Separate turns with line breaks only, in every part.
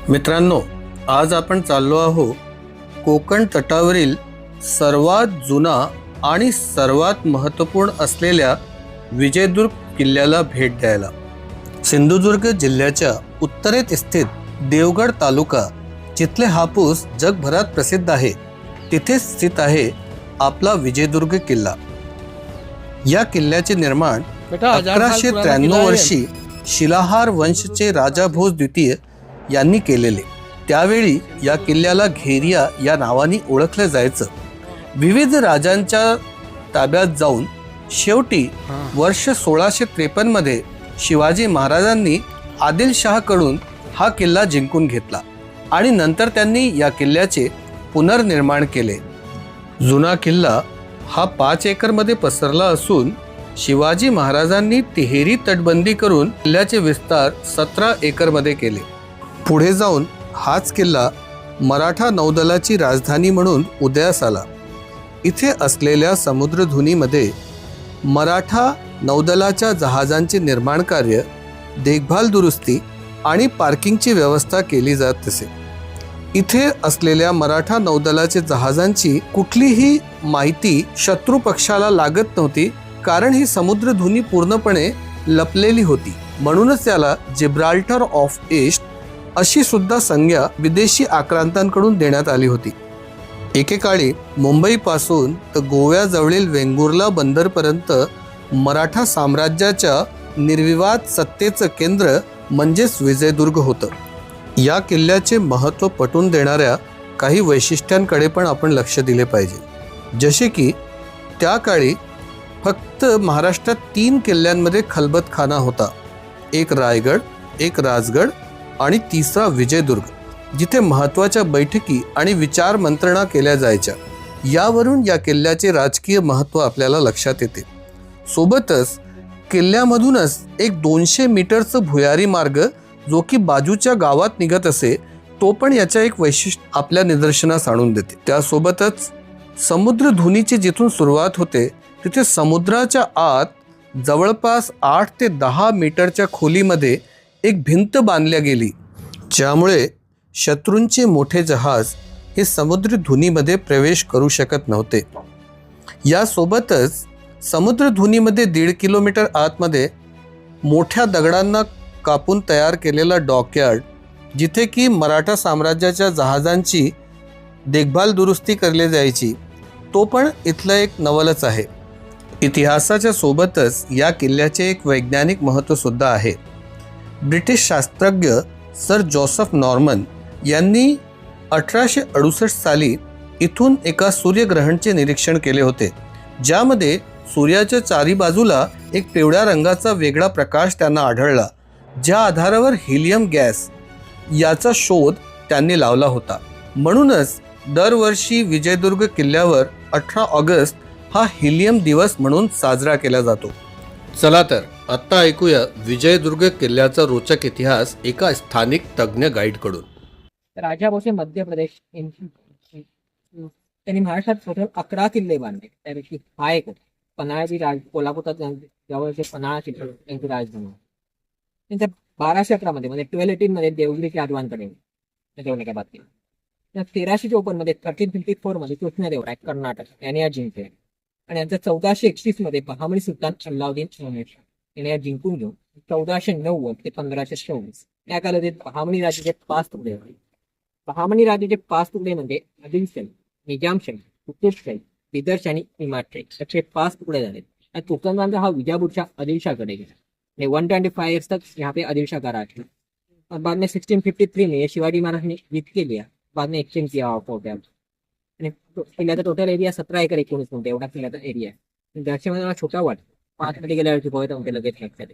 मित्रांनो, आज आपण चाललो आहोत कोकण तटावरील सर्वात जुना आणि सर्वात महत्त्वपूर्ण असलेल्या विजयदुर्ग किल्ल्याला भेट द्यायला. सिंधुदुर्ग जिल्ह्याच्या उत्तरेत स्थित देवगड तालुका, जिथले हापूस जगभरात प्रसिद्ध आहे, तिथे स्थित आहे आपला विजयदुर्ग किल्ला. या किल्ल्याचे निर्माण 1193 वर्षी शिलाहार वंशचे राजा भोज द्वितीय यांनी केलेले. त्यावेळी या किल्ल्याला घेरिया या नावाने ओळखलं जायचं. विविध राजांच्या ताब्यात जाऊन शेवटी वर्ष 1653 मध्ये शिवाजी महाराजांनी आदिलशहाकडून हा किल्ला जिंकून घेतला आणि नंतर त्यांनी या किल्ल्याचे पुनर्निर्माण केले. जुना किल्ला हा 5 एकरमध्ये पसरला असून शिवाजी महाराजांनी तिहेरी तटबंदी करून किल्ल्याचे विस्तार 17 एकरमध्ये केले. पुढे जाऊन हाच किल्ला मराठा नौदलाची राजधानी म्हणून उदयास आला. इथे असलेल्या समुद्रधुनीमध्ये मराठा नौदलाच्या जहाजांचे निर्माण कार्य, देखभाल, दुरुस्ती आणि पार्किंगची व्यवस्था केली जात असे. इथे असलेल्या मराठा नौदलाच्या जहाजांची कुठलीही माहिती शत्रू पक्षाला लागत नव्हती, कारण ही समुद्रधुनी पूर्णपणे लपलेली होती. म्हणूनच त्याला जिब्राल्टर ऑफ ईस्ट अशी सुद्धा संज्ञा विदेशी आक्रांतांकडून देण्यात आली होती. एकेकाळी मुंबईपासून तर गोव्याजवळील वेंगुर्ला बंदरपर्यंत मराठा साम्राज्याच्या निर्विवाद सत्तेचं केंद्र म्हणजेच विजयदुर्ग होतं. या किल्ल्याचे महत्त्व पटवून देणाऱ्या काही वैशिष्ट्यांकडे पण आपण लक्ष दिले पाहिजे. जसे की त्या काळी फक्त महाराष्ट्रात 3 किल्ल्यांमध्ये खलबतखाना होता. एक रायगड, एक राजगड आणि तिसरा विजयदुर्ग, जिथे महत्त्वाच्या बैठकी आणि विचार मंत्रणा केल्या जायच्या. यावरून या किल्ल्याचे राजकीय महत्त्व आपल्याला लक्षात येते. सोबतच किल्ल्यामधूनच एक 200 मीटरचं भुयारी मार्ग, जो की बाजूच्या गावात निघत असे, तो पण याच्या एक वैशिष्ट्य आपल्या निदर्शनास आणून देते. त्यासोबतच समुद्रधुनीची जिथून सुरुवात होते तिथे समुद्राच्या आत जवळपास 8 ते 10 मीटरच्या खोलीमध्ये एक भिंत बांधल्या गेली, ज्यामुळे शत्रूंचे मोठे जहाज हे समुद्रधुनीमध्ये प्रवेश करू शकत नव्हते. यासोबतच समुद्रधुनीमध्ये 1.5 किलोमीटर आतमध्ये मोठ्या दगडांना कापून तयार केलेला डॉकयार्ड, जिथे की मराठा साम्राज्याच्या जहाजांची देखभाल दुरुस्ती करली जायची, तो पण इथलं एक नवलच आहे. इतिहासाच्या सोबतच या किल्ल्याचे एक वैज्ञानिक महत्त्व सुद्धा आहे. ब्रिटिश शास्त्रज्ञ सर जोसेफ नॉर्मन यांनी 1868 साली इथून एका सूर्यग्रहणचे निरीक्षण केले होते, ज्यामध्ये सूर्याच्या चारी बाजूला एक पिवळ्या रंगाचा वेगळा प्रकाश त्यांना आढळला, ज्या आधारावर हिलियम गॅस याचा शोध त्यांनी लावला होता. म्हणूनच दरवर्षी विजयदुर्ग किल्ल्यावर 18 ऑगस्ट हा हिलियम दिवस म्हणून साजरा केला जातो. चला तर आत्ता ऐकूया विजयदुर्ग किल्ल्याचा रोचक इतिहास एका स्थानिक तज्ज्ञ गाईडकडून.
राजा भोसे मध्य प्रदेश त्यांनी महाराष्ट्रात टोटल 11 किल्ले बांधले. त्यापैकी हा एक होता. पन्हाळ्याची कोल्हापुरात जवळचे पन्हाळा किल्ला त्यांची राजधानी. त्यांच्या 1211 म्हणजे 1218 मध्ये देवगिरीच्या आदिवांकडे ठेवण्याच्या बाबतीत. 1354 मध्ये 1354 मध्ये कृष्णदेवराय कर्नाटक यांनी या जिंकले आणि यांचा 1431 मध्ये बहामनी सुलतान अल्लाउद्दीन याने या जिंकून घेऊन 1490 ते 1524 या कालावधीत बहामनी राज्याचे 5 तुकडे होते. बहामनी राज्याचे 5 तुकडे म्हणजे आदिलशाही, निजामशाही, कुतुबशाही, बिदरशाही आणि इमादशाही असे 5 तुकडे झाले. आणि तुर्कस्तानचा हा विजापूरच्या आदिलशाहकडे गेला आणि 125 इयर्स तक यहाँ पे आदिलशाह का राज था. बाद में 1653 में शिवाजी महाराज ने जीत के लिया, बाद में एक्सचेंज किया फोर्ट आणि किल्ल्याचा टोटल एरिया 17 एकर 19 गुंठे एवढा किल्ल्याचा एरिया आहे. दर्शनाला छोटा वाट 5 मध्ये गेल्यावरती पोहत ते लगेच लक्षात येते.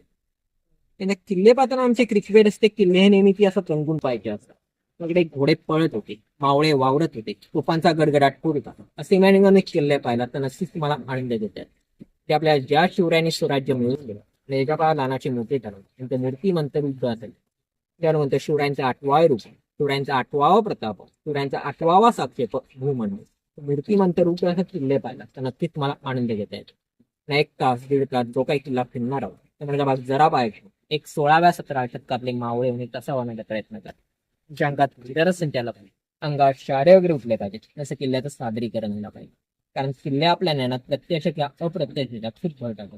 त्यांना किल्ले पाहताना आमचे क्रिकेट असते, किल्ले हे नेहमी असं रंगून पाहिजे असतात. तिकडे घोडे पळत होते, मावळे वावरत होते, तोफांचा गडगडाट होत होता. असे अनेक किल्ले पाहिला तर नक्कीच तुम्हाला आनंद देतात. ते आपल्या ज्या शिवरायांनी स्वराज्य मिळवून गेलं आणि एका काळात नानाची मूर्ती ठरवली, त्यांचं मूर्ती मंत्र युद्ध असेल, त्यानंतर शिवरायांचा 8वावे रूप, शिवरायांचा 8वावा प्रताप, शिवरायांचा 8वावा साक्षेप भूमंडळ, मूर्तिमंत रूप असा किल्ले पाहिला तर नक्कीच तुम्हाला आनंद घेता येतो. 1 तास 1.5 तास जो काही किल्ला फिरणार आहोत त्यामध्ये भाग जरा पाहायचो. एक 16व्या 17व्या शतकातले मावळे म्हणजे तसा होण्याचा प्रयत्न करतात. जंगात लिडरच त्याला पाहिजे, अंगात शाळे वगैरे उठले पाहिजे, जसं किल्ल्याचं सादरीकरण व्हायला पाहिजे. कारण किल्ले आपल्या ज्ञानात प्रत्यक्ष किंवा अप्रत्यक्ष खूप भर टाकत.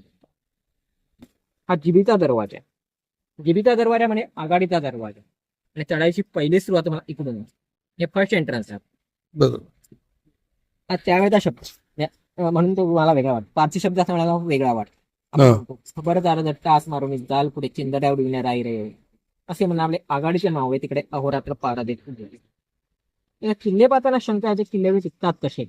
हा जिबीचा दरवाजा आहे. जिबीचा दरवाजा म्हणजे आघाडीचा दरवाजा आणि चढाईची पहिली सुरुवात मला इकडून होते. हे फर्स्ट एंट्रन्स आहे.
बरोबर.
हा त्यावेळेचा शब्द म्हणून तो मला वेगळा वाटतो. पारसी शब्द असा मला वेगळा वाटतो.
हा.
खबरदार टास मारून जाल पुढे चिंदड्या उडविण्या राई रे असे म्हणून आपले आघाडीचे नाव आहे तिकडे अहोरात्र पारा देत होते. या किल्ले पाहताना शंका आहे किल्ले टिकतात कसे.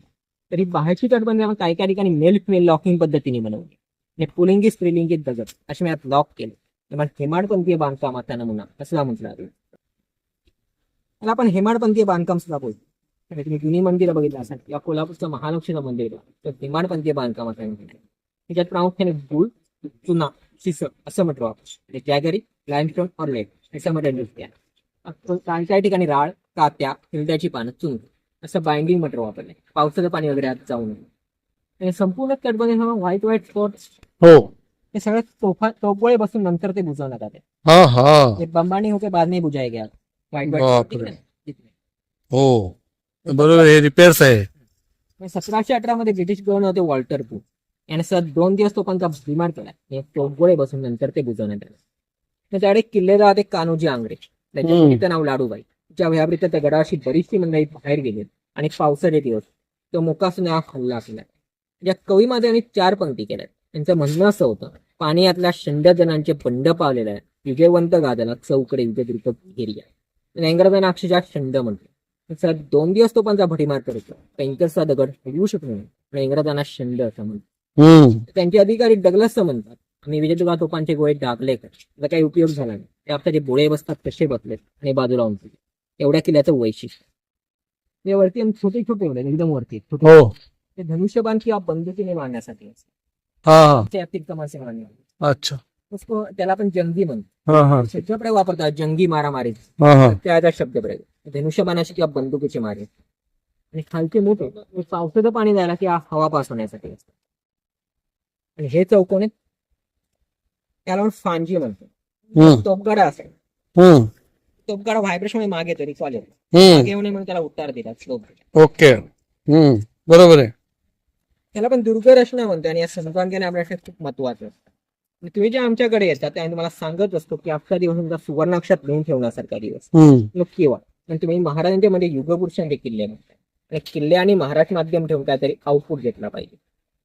तरी बाहेरची तटबंदी आपण काही काही ठिकाणी मेल फिमेल लॉकिंग पद्धतीने बनवली आणि पुलिंगी स्त्रीलिंगी दगड असे मी लॉक केले. तेव्हा हेमाडपंथीय बांधकामाचा नमुना असं म्हटलं आहे. त्याला आपण हेमाडपंथीय बांधकाम सुद्धा बोलतो. तुम्ही जुनी मंदिरं बघितलं असाल किंवा कोल्हापूरचं महालक्ष्मीचं मंदिर तर हेमाडपंथीय बांधकामाचा त्याच्यात प्रामुख्याने गुळ, चुना, शिसं असं म्हटलं आपण. जॅगरी, लाईमस्टोन और लेट असं म्हटलं. काही ठिकाणी राळ, कात्या, हिरड्याची पानं, चुन असं बाइंडिंग मटेरियल वापरलंय. पावसाचं पाणी वगैरे आत जाऊ नये. संपूर्ण तटबंदी व्हाईट व्हाईट स्पॉट्स
हो,
हे सगळे तोफगोळे बसून नंतर ते बुजवण्यात आले.
हा हा,
ये बंबानी होके बाद में बुझाया गया. व्हाईट
बापरे.
व्हाईट
हो बरोबर, हे रिपेअर्स आहे.
1718 मध्ये ब्रिटिश गव्हर्नर होते वॉल्टर पूल याने सर 2 दिवस तोफांचा भडीमार केला. हे तोफगोळे बसून नंतर ते बुजवण्यात आले. त्याच्याकडे किल्लेदार एक कान्होजी आंग्रे, त्याच्या नाव लाडूबाई, ज्या व्यावृत्त त्या गडाशी बरीचशी मंडळी बाहेर गेली आणि पावसाचे दिवस तो मोकासून हल्ला केला. या कवीमध्ये आणि 4 पंक्ती केल्या. त्यांचं म्हणणं असं होतं, पाणी यातल्या शंडजनांचे बंड पावलेलं आहे, विजयवंत गाजला चौकडे विजयदुर्ग घेरिया. इंग्रजांना अक्षरशः शंड म्हटलं. 2 दिवस तोफांचा भडीमार करत होता. पेंकरचा दगड हलवू शकलो नाही आणि इंग्रजांना शंड असं म्हणतात. त्यांचे अधिकारी डगलस म्हणतात, आम्ही विजयदुर्गा तोफांचे गोळे डागले का, त्याचा काही उपयोग झाला नाही. ते आपल्या जे बोळे बसतात कसे बसलेत आणि बाजूला उंचले. एवढ्या किल्ल्याचं वैशिष्ट्य ते वरती छोटे छोटे होते, एकदम वरती छोटे. ते धनुष्यबाण किंवा बंदुकीने मारण्यासाठी ते अतिरिक्त माणसे मारणे.
अच्छा,
उसको त्याला आपण जंगी म्हणतो. शब्दप्रयोग वापरतात जंगी मारामारी, त्याचा शब्दप्रयोग. धनुष्यबाणाशी किंवा बंदुकीचे मारे. आणि खालचे मोठे पावसाचं पाणी जायला किंवा हवा पास होण्यासाठी असतात. आणि हे चौकोने त्याला आपण फांजी म्हणतो. तोपगडा असेल, तोपगडा व्हायब्रेशन मागे येतो, रिकॉल येतो. मागे येऊ नये म्हणून त्याला उत्तर देतात स्लोप.
ओके, बरोबर आहे.
त्याला पण दुर्गरचना म्हणतो आणि या संपादकाने आपल्यासाठी खूप महत्वाचं असतं. तुम्ही जे आमच्याकडे येतात त्या तुम्हाला सांगत असतो की आजचा दिवस तुमचा सुवर्णाक्षरात लिहून ठेवण्यासारखा दिवस. केव्हा आणि तुम्ही महाराजांच्या मध्ये युगपुरुषांचे किल्ले म्हणताय आणि किल्ले आणि महाराज माध्यम ठेवून काहीतरी आउटपुट घेतला पाहिजे.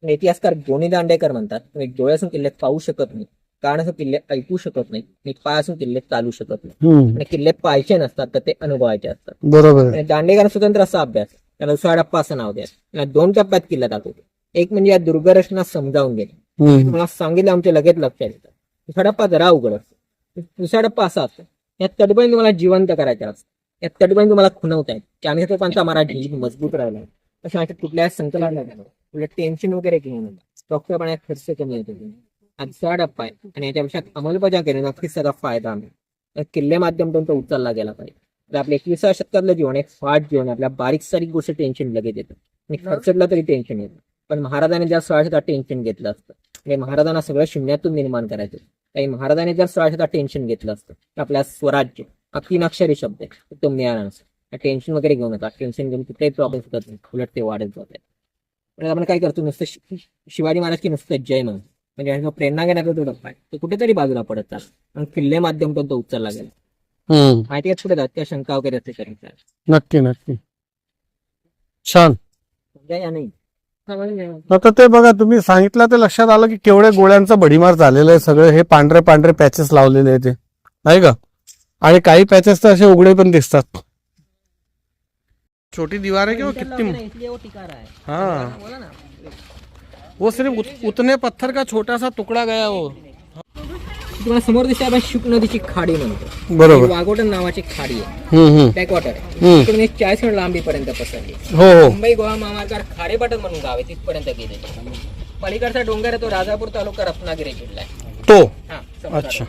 इतिहासकार गोनी दांडेकर म्हणतात, तुम्ही डोळ्यासून किल्ले पाहू शकत नाही, कानासून किल्ले ऐकू शकत नाही आणि पायासून किल्ले चालू शकत नाही. आणि किल्ले पाहायचे नसतात तर ते अनुभवायचे असतात. बरोबर. दांडेकर स्वतंत्र असा अभ्यास, त्याला दुसरा टप्पा असं नाव द्या. या 2 टप्प्यात किल्ला दाखवतो. एक म्हणजे या दुर्गरचना समजावून घेणे, तुम्हाला सांगितलं आमच्या लगेच लक्षात येतं. दुसरा टप्पा जरा अवघड असतो. दुसरा टप्पा असा असतो, या तटबंदी तुम्हाला जिवंत करायच्या असतात. या तटबंदी तुम्हाला खुणवतायत की आम्ही तोफांचा मारा ढील मजबूत राहिला अशा कुठल्याही संकल्पना उलट टेन्शन वगैरे घेऊन डॉक्टर पाण्यात खर्च कमी येतो. दुसरा टप्पा आहे आणि याच्यापेक्षा अंमलबजावणी केली नक्कीच त्याचा फायदा आम्ही किल्ले माध्यमातून तो उचलला गेला पाहिजे. तर आपल्या 21व्या शतकातलं जीवन एक फाट जीवन, आपल्या बारीक सारीक गोष्ट टेन्शन लगेच येतं आणि खर्चला तरी टेन्शन येतं. पण महाराजांनी जर 16 टेन्शन घेतलं असतं म्हणजे महाराजांना सगळं शून्यातून निर्माण करायचं. काही महाराजांनी जर 16 टेन्शन घेतलं असतं तर आपल्या स्वराज्य हा 3 अक्षरी शब्द आहे तो मिळाला नसतं. टेन्शन वगैरे घेऊन येतात, टेन्शन घेऊन कुठेही प्रॉब्लेम होतात नाही, उलट ते वाढत जात आहेत. पण आपण काय करतो, नुसतं शिवाजी महाराज की नुसतं जय म्हणून म्हणजे प्रेरणा घेण्याचा तो टप्पा आहे तो कुठेतरी बाजूला पडत चालला आणि किल्ले माध्यम तो उचलला गेला. माहिती आहे पुढे जात त्या शंका वगैरे असे करायचं.
नक्की नक्की, छान.
या नाही
आता ते बघा, तुम्ही सांगितलं ते लक्षात आलं की केवढे गोळ्यांचा भडीमार झालेला आहे. सगळे हे पांढरे पांढरे पॅचेस लावलेले आहे ते, आहे का? आणि काही पॅचेस तर असे उघडे पण दिसतात. छोटी दीवार है क्या वो कितनी?
इसलिए वो टिका रहा है.
हाँ,
बोला ना,
वो सिर्फ उतने पत्थर का छोटा सा टुकड़ा गया वो.
तुम्हाला समोर दिसते आपण शुक नदीची खाडी म्हणतो.
बरोबर.
वाघोटन नावाची खाडी आहे, बॅकवॉटर आहे. इकडून 40 मीटर लांबीपर्यंत पसरली. मुंबई गोवा महामार्गावर खारेपाटण म्हणून गाव आहे तिथपर्यंत गेले. पलीकडचा डोंगर आहे तो राजापूर तालुका रत्नागिरी जिल्हा आहे
तो.
हा,
अच्छा.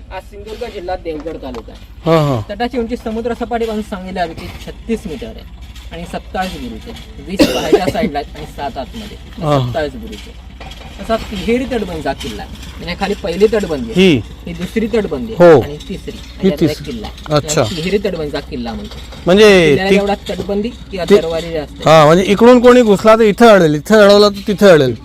आज सिंधुदुर्ग जिल्ह्यात देवगड तालुका आहे. तटाची उंची समुद्र सपाटीपासून सांगली आहे ती 36 मीटर आहे आणि 27 बुरुज आहे. 20 बाहेरच्या साईडला आणि 7 आतमध्ये 27 बुरुज आहे. असा तिहेरी तटबंदीचा किल्ला आहे. म्हणजे खाली पहिली तटबंदी आहे, ही दुसरी तटबंदी
हो.
आहे आणि तिसरी
ही
याचा एक
तिसरी.
किल्ला आहे.
अच्छा.
याला तिहेरी तटबंदीचा किल्ला म्हणतो.
म्हणजे
किल्ल्याला जेवढा तटबंदी किंवा दरवाजे जास्त
हा म्हणजे इकडून कोणी घुसला तर इथं अडेल, इथं अडवला तर तिथं अडेल.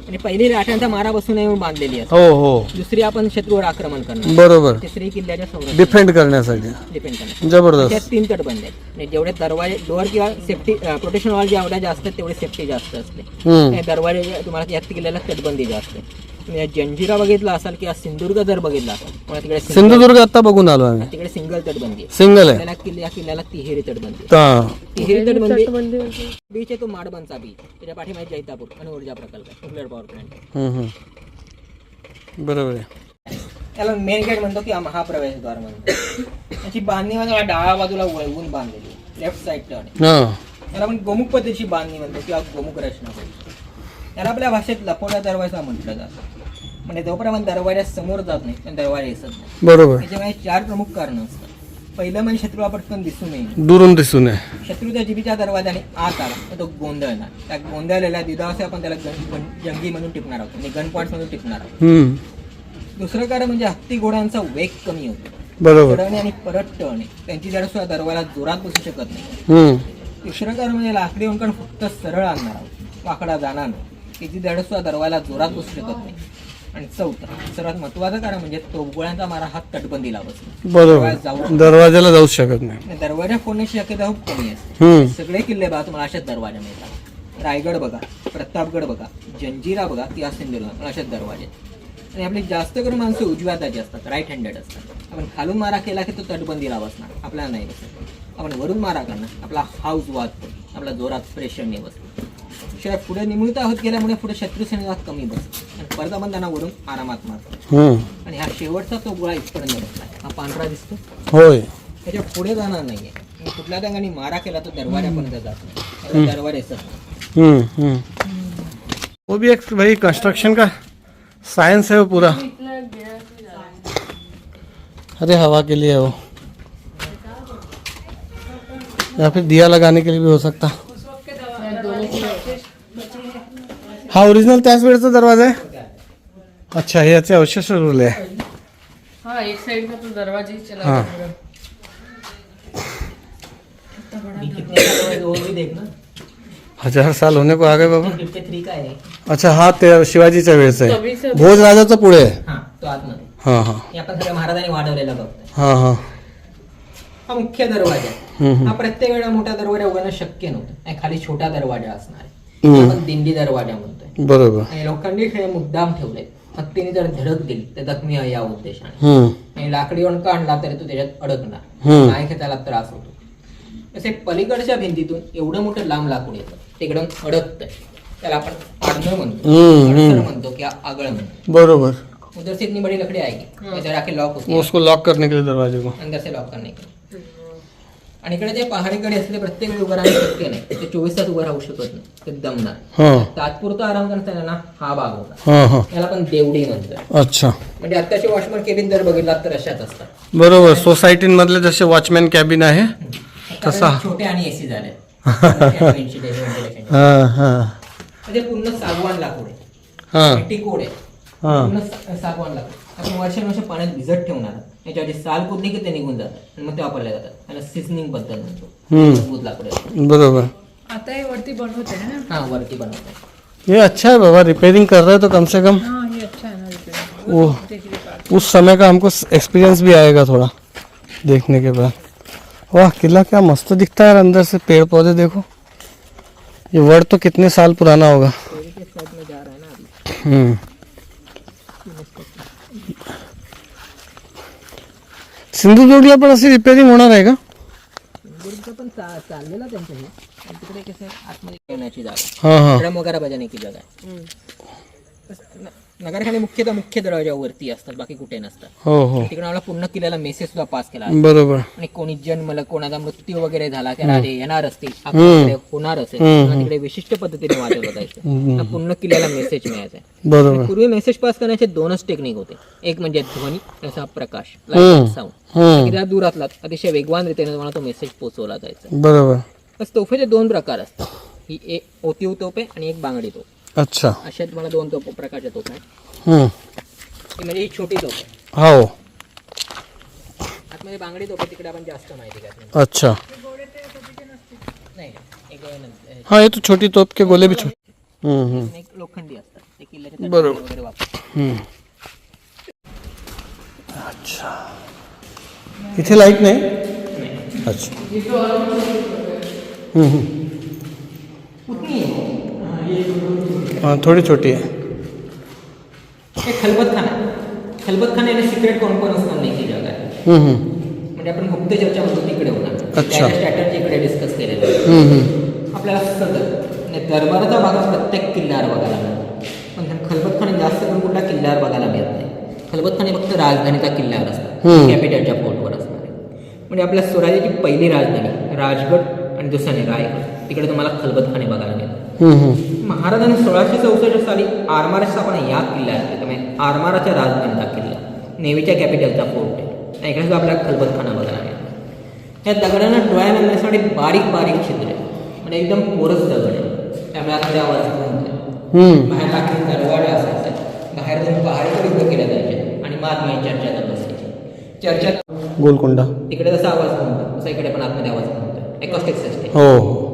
आणि पहिली लाटांचा मारा बसून येऊन बांधलेली असते.
हो हो
दुसरी आपण शत्रूवर आक्रमण करणार,
बरोबर,
तिसरी किल्ल्याच्या संरक्षण
डिफेंड करण्यासाठी.
डिपेंड करणार.
जबरदस्त.
त्यात 3 तटबंदी आहेत. म्हणजे जेवढे दरवाजे डोअर किंवा सेफ्टी प्रोटेक्शन वॉल जेवढ्या जास्त आहेत तेवढे सेफ्टी जास्त असते.
हम्म.
आणि दरवाजे तुम्हाला यात किल्ल्याला तटबंदी जास्त आहे. तुम्ही जंजिरा बघितला असाल किंवा सिंधुदुर्ग जर बघितला असाल मला तिकडे
सिंधुदुर्ग आता बघून आलो आम्ही,
तिकडे सिंगल तटबंदी आहे.
सिंगल आहे.
आपल्याला या किल्ल्याला तिहेरी तटबंदी आहे.
हा.
तिहेरी तटबंदी बीच आहे तो माडबनचा बीच, त्याच्या पाठीमागे जैतापूर आणि ऊर्जा प्रकल्प आहे, न्यूक्लिअर पॉवर प्लांट.
बरोबर आहे.
त्याला मेन गेट म्हणतो किंवा महाप्रवेशद्वार म्हणतो. त्याची बांधणी म्हणजे डाव्या बाजूला वळवून बांधलेली आहे, लेफ्ट साईड टर्न.
हा.
त्याला आपण गोमुख पद्धतीची बांधणी म्हणतो किंवा गोमुख रचना म्हणतो. त्याला आपल्या भाषेत लपवडा दरवाजा म्हटलं जातं. म्हणजे जोपर्यंत दरवाजा समोर जात नाही पण दरवाजा दिसत नाही.
बरोबर.
त्याच्यामुळे 4 प्रमुख कारणं असतात. पहिलं म्हणजे शत्रूला पटकन दिसू नये.
दुरून दिसून आहे.
शत्रू त्या जिबीच्या दरवाजाने आत आला तर तो गोंधळणार. त्या गोंधळलेल्या दुधावसे आपण त्याला जंगी म्हणून टिपणार आहोत, म्हणजे गन पॉईंट म्हणून टिपणार आहोत. दुसरं कारण म्हणजे हत्ती घोड्यांचा वेग कमी होतो.
बरोबर.
चढणे आणि परत टळणे त्यांची जड सुद्धा दरवाजा जोरात बसू शकत नाही. तिसरं कारण म्हणजे लाकडी वंकण फक्त सरळ आणणार आहोत, वाकडा जाणार नाही. त्याची जड सुद्धा दरवाजा जोरात बसू शकत नाही. आणि चौथं सर्वात महत्वाचं कारण म्हणजे तोफगोळ्यांचा मारा हा तटबंदीला बसतो.
बरोबर, दरवाजाला जाऊ शकत नाही.
दरवाजा फोडण्याची शक्यता खूप कमी असते. सगळे किल्ले बघा तुम्हाला अशाच दरवाजा मिळतात. रायगड बघा, प्रतापगड बघा, जंजिरा बघा किंवा सिंधुदुर्ग अशाच दरवाजे. आणि आपली जास्त करून माणसं उजव्या हाताची असतात, राईट हँडेड असतात. आपण खालून मारा केला की तो तटबंदीला बसणार, आपल्याला नाही बसत. आपण वरून मारा करणार, आपला हाऊस वाजतो, आपला जोरात प्रेशर नाही बसतो. शिवाय पुढे निमुळता होत गेल्यामुळे पुढे शत्रू सैनिकात कमी बसतो आणि परत आपण त्यांना वरून आरामात मारतो. आणि हा शेवटचा तो गोळा इथपर्यंत बसला, हा पांढरा दिसतो,
होय,
त्याच्या पुढे जाणार नाहीये. कुठल्या ठिकाणी मारा केला तो दरवाजापर्यंत जात नाही, दरवाजा.
वो भी एक भाई कंस्ट्रक्शन का साइंस है वो पूरा. अरे हवा के लिए है वो, या फिर दिया लगाने के लिए भी हो सकता. हा ओरिजिनल त्याच वेळेचा दरवाजा आहे. अच्छा, हे याचे अवशेष उरले आहे.
हाँ, एक साइड में तो दरवाजे ही चला
हाँ.
गया।
देखना
1000 साल होने को आ गए बाबा.
53 का आहे.
अच्छा, हा ते शिवाजीच्या वेळेचा
तभी
आहे.
से-
भोज राजाचा पुढे आहे.
हा तो आतमध्ये.
हा हा
हे आपण सगळ्या महाराजांनी वाढवलेला बघतोय.
हा हा.
हा मुख्य दरवाजा आहे. हा प्रत्येक वेळा मोठा दरवाजा उघडणं शक्य नव्हतं आणि खाली छोटा दरवाजा असणार आहे. आपण दिंडी दरवाजा म्हणतोय.
बरोबर.
आणि लोखंडी खेळ मुद्दाम ठेवले. हत्तीने जर धडक दिली तर जखमी आहे या उद्देशाने. आणि लाकडी वणका आणला तरी तो त्याच्यात अडकणार, नाही की त्याला त्रास होतो. तसे पलीकडच्या भिंतीतून एवढं मोठं लांब लाकूड येतं, तिकडून अडकतंय, त्याला आपण आडनळ म्हणतो, अडसर म्हणतो किंवा आगळ म्हणतो.
बरोबर.
उधर से इतनी बड़ी लकड़ी आएगी, इधर आके लॉक होती
वो
है,
उसको लॉक करने के लिए दरवाजे को.
अंदर से लॉक करने के लिए. आणि इकडे जे पहाडीकडे असले प्रत्येक वेळी उभं राहणं शक्य नाही, ते 24 तास उभं राहू शकत नाही, ते दमणार.
हा
तात्पुरता आराम करताना ना हा भाग होता,
हा हा.
याला आपण देवडी म्हणतोय.
अच्छा,
म्हणजे आत्ताचे वॉचमन केबिन जर बघितलात तर अशाच असतात.
बरोबर. सोसायटीमधले जसे वॉचमॅन कॅबिन आहे तसा.
आता छोटे आणि एसी झाले. म्हणजे
हा हा
पूर्ण सागवान लाकूड आहे,
हा
टिकोड आहे,
हा.
पूर्ण सागवान लाकूड. आपण वर्षानुवर्ष पाण्यात भिजत ठेवणार आहोत. याच्यावरची साल कुदली की ते निघून जातात आणि मग ते वापरले जातात. त्याला सिझनिंग पद्धत म्हणतो. मजबूत लाकूड आहे.
बरोबर.
आता ये वरती बनवते हैं ना।
हा वरती बनवतात.
ये अच्छा है बाबा, रिपेयरिंग कर रहे हो तो कम से कम
हाँ, ये अच्छा है ना रिपेयरिंग।
वो
देखिए पास।
उस समय का हमको एक्सपीरियंस भी आएगा थोड़ा देखने के बाद. वाह, किला क्या मस्त दिखता है यार, अंदर से पेड़ पौधे देखो. ये वर्ड तो कितने साल पुराना होगा.
के साइड में जा रहा है ना अभी.
सिंधुदुर्गला पण अशी रिपेअरिंग होणार आहे का.
सिंधुदुर्ग पण चाललेला त्यांचं हे. पण तिकडे कसं आतमध्ये ठेवण्याची जागा,
हा हा.
इकडे मोगरा बजावण्याची जागा आहे. नगरखाने मुख्यतः मुख्य दरवाजावरती असतात, बाकी कुठे नसतात.
हो हो,
तिकडे मला पूर्ण किल्ल्याला मेसेज सुद्धा पास केला आहे.
बरोबर.
आणि कोणी जन्मलं, कोणाचा मृत्यू वगैरे झाला, त्याला अरे येणार असतील, आपल्याकडे होणार असेल, तेव्हा तिकडे विशिष्ट पद्धतीने वाजवलं जायचं. पूर्ण किल्ल्याला मेसेज मिळायचा.
बरोबर.
पूर्वी मेसेज पास करण्याचे 2च टेक्निक होते. एक म्हणजे ध्वनी, त्याचा प्रकाश, साऊंड. किती दूर असलात अतिशय वेगवान रीतीने तुम्हाला तो मेसेज पोहोचवला जायचा.
बरोबर.
बस तोफेचे 2 प्रकार असतात, ही एक ओतीव तोफ आहे आणि एक बांगडी तोफ.
अच्छा.
अशा तुम्हाला 2 तोफ प्रकारच्या तोफ आहेत. ही म्हणजे ही छोटी तोफ आहे.
हो.
आतमध्ये बांगडी तोफ आहे, तिकडे आपण जास्त माहिती घ्यायची.
अच्छा.
नाही एक
हाँ, ये तो छोटी तोप के गोले भी छोटे.
एक लोखंडी असतात ते किल्ल्याच्या
बरोबर.
वगैरे वापरतात.
अच्छा. इथे लाईट नाही. अच्छा. हाँ, थोड़ी छोटी है.
हे खलबतखाना आहे. खलबतखाना हे सिक्रेट कॉन्फरन्स नावाची जागा आहे. म्हणजे आपण गुप्तचर्चा म्हणतो तिकडे होणार.
अच्छा.
स्ट्रॅटर्जी इकडे डिस्कस केलेलं आहे. आपल्याला सतत आणि दरबाराचा भाग प्रत्येक किल्ल्यावर बघायला मिळतो, पण खलबतखाना जास्त करून कुठल्या किल्ल्यावर बघायला मिळत नाही. खलबतखाने फक्त राजधानीच्या किल्ल्यावर असतात, कॅपिटलच्या फोर्टवर असतात. म्हणजे आपल्या स्वराज्याची पहिली राजधानी राजगड आणि दुसऱ्याने रायगड, तिकडे तुम्हाला खलबतखाने बघायला मिळतात. महाराजांनी 1664 साली आरमाराची स्थापना या किल्ल्यात केली. त्यामुळे आरमाराच्या राजधानीचा किल्ला, नेव्हीच्या कॅपिटलचा फोर्ट आहे. इकडे आपल्याला खलबतखाना बघायला मिळतो. या दगडांना डोळ्या लागण्यासाठी बारीक बारीक छिद्र आहे, म्हणजे एकदम पोरस दगड आहे. त्यामुळे आता आवाज बाहेर टाकून दरवाजा असायचा, बाहेर जाऊन पहाडीकडे उभं केल्या जायचे आणि मातमी चर्चा करत बसायची. चर्चा
गोलकोंडा
तिकडे जसा आवाज म्हणतो तसा इकडे पण आतमध्ये आवाज म्हणतो. Acoustic system.
हो.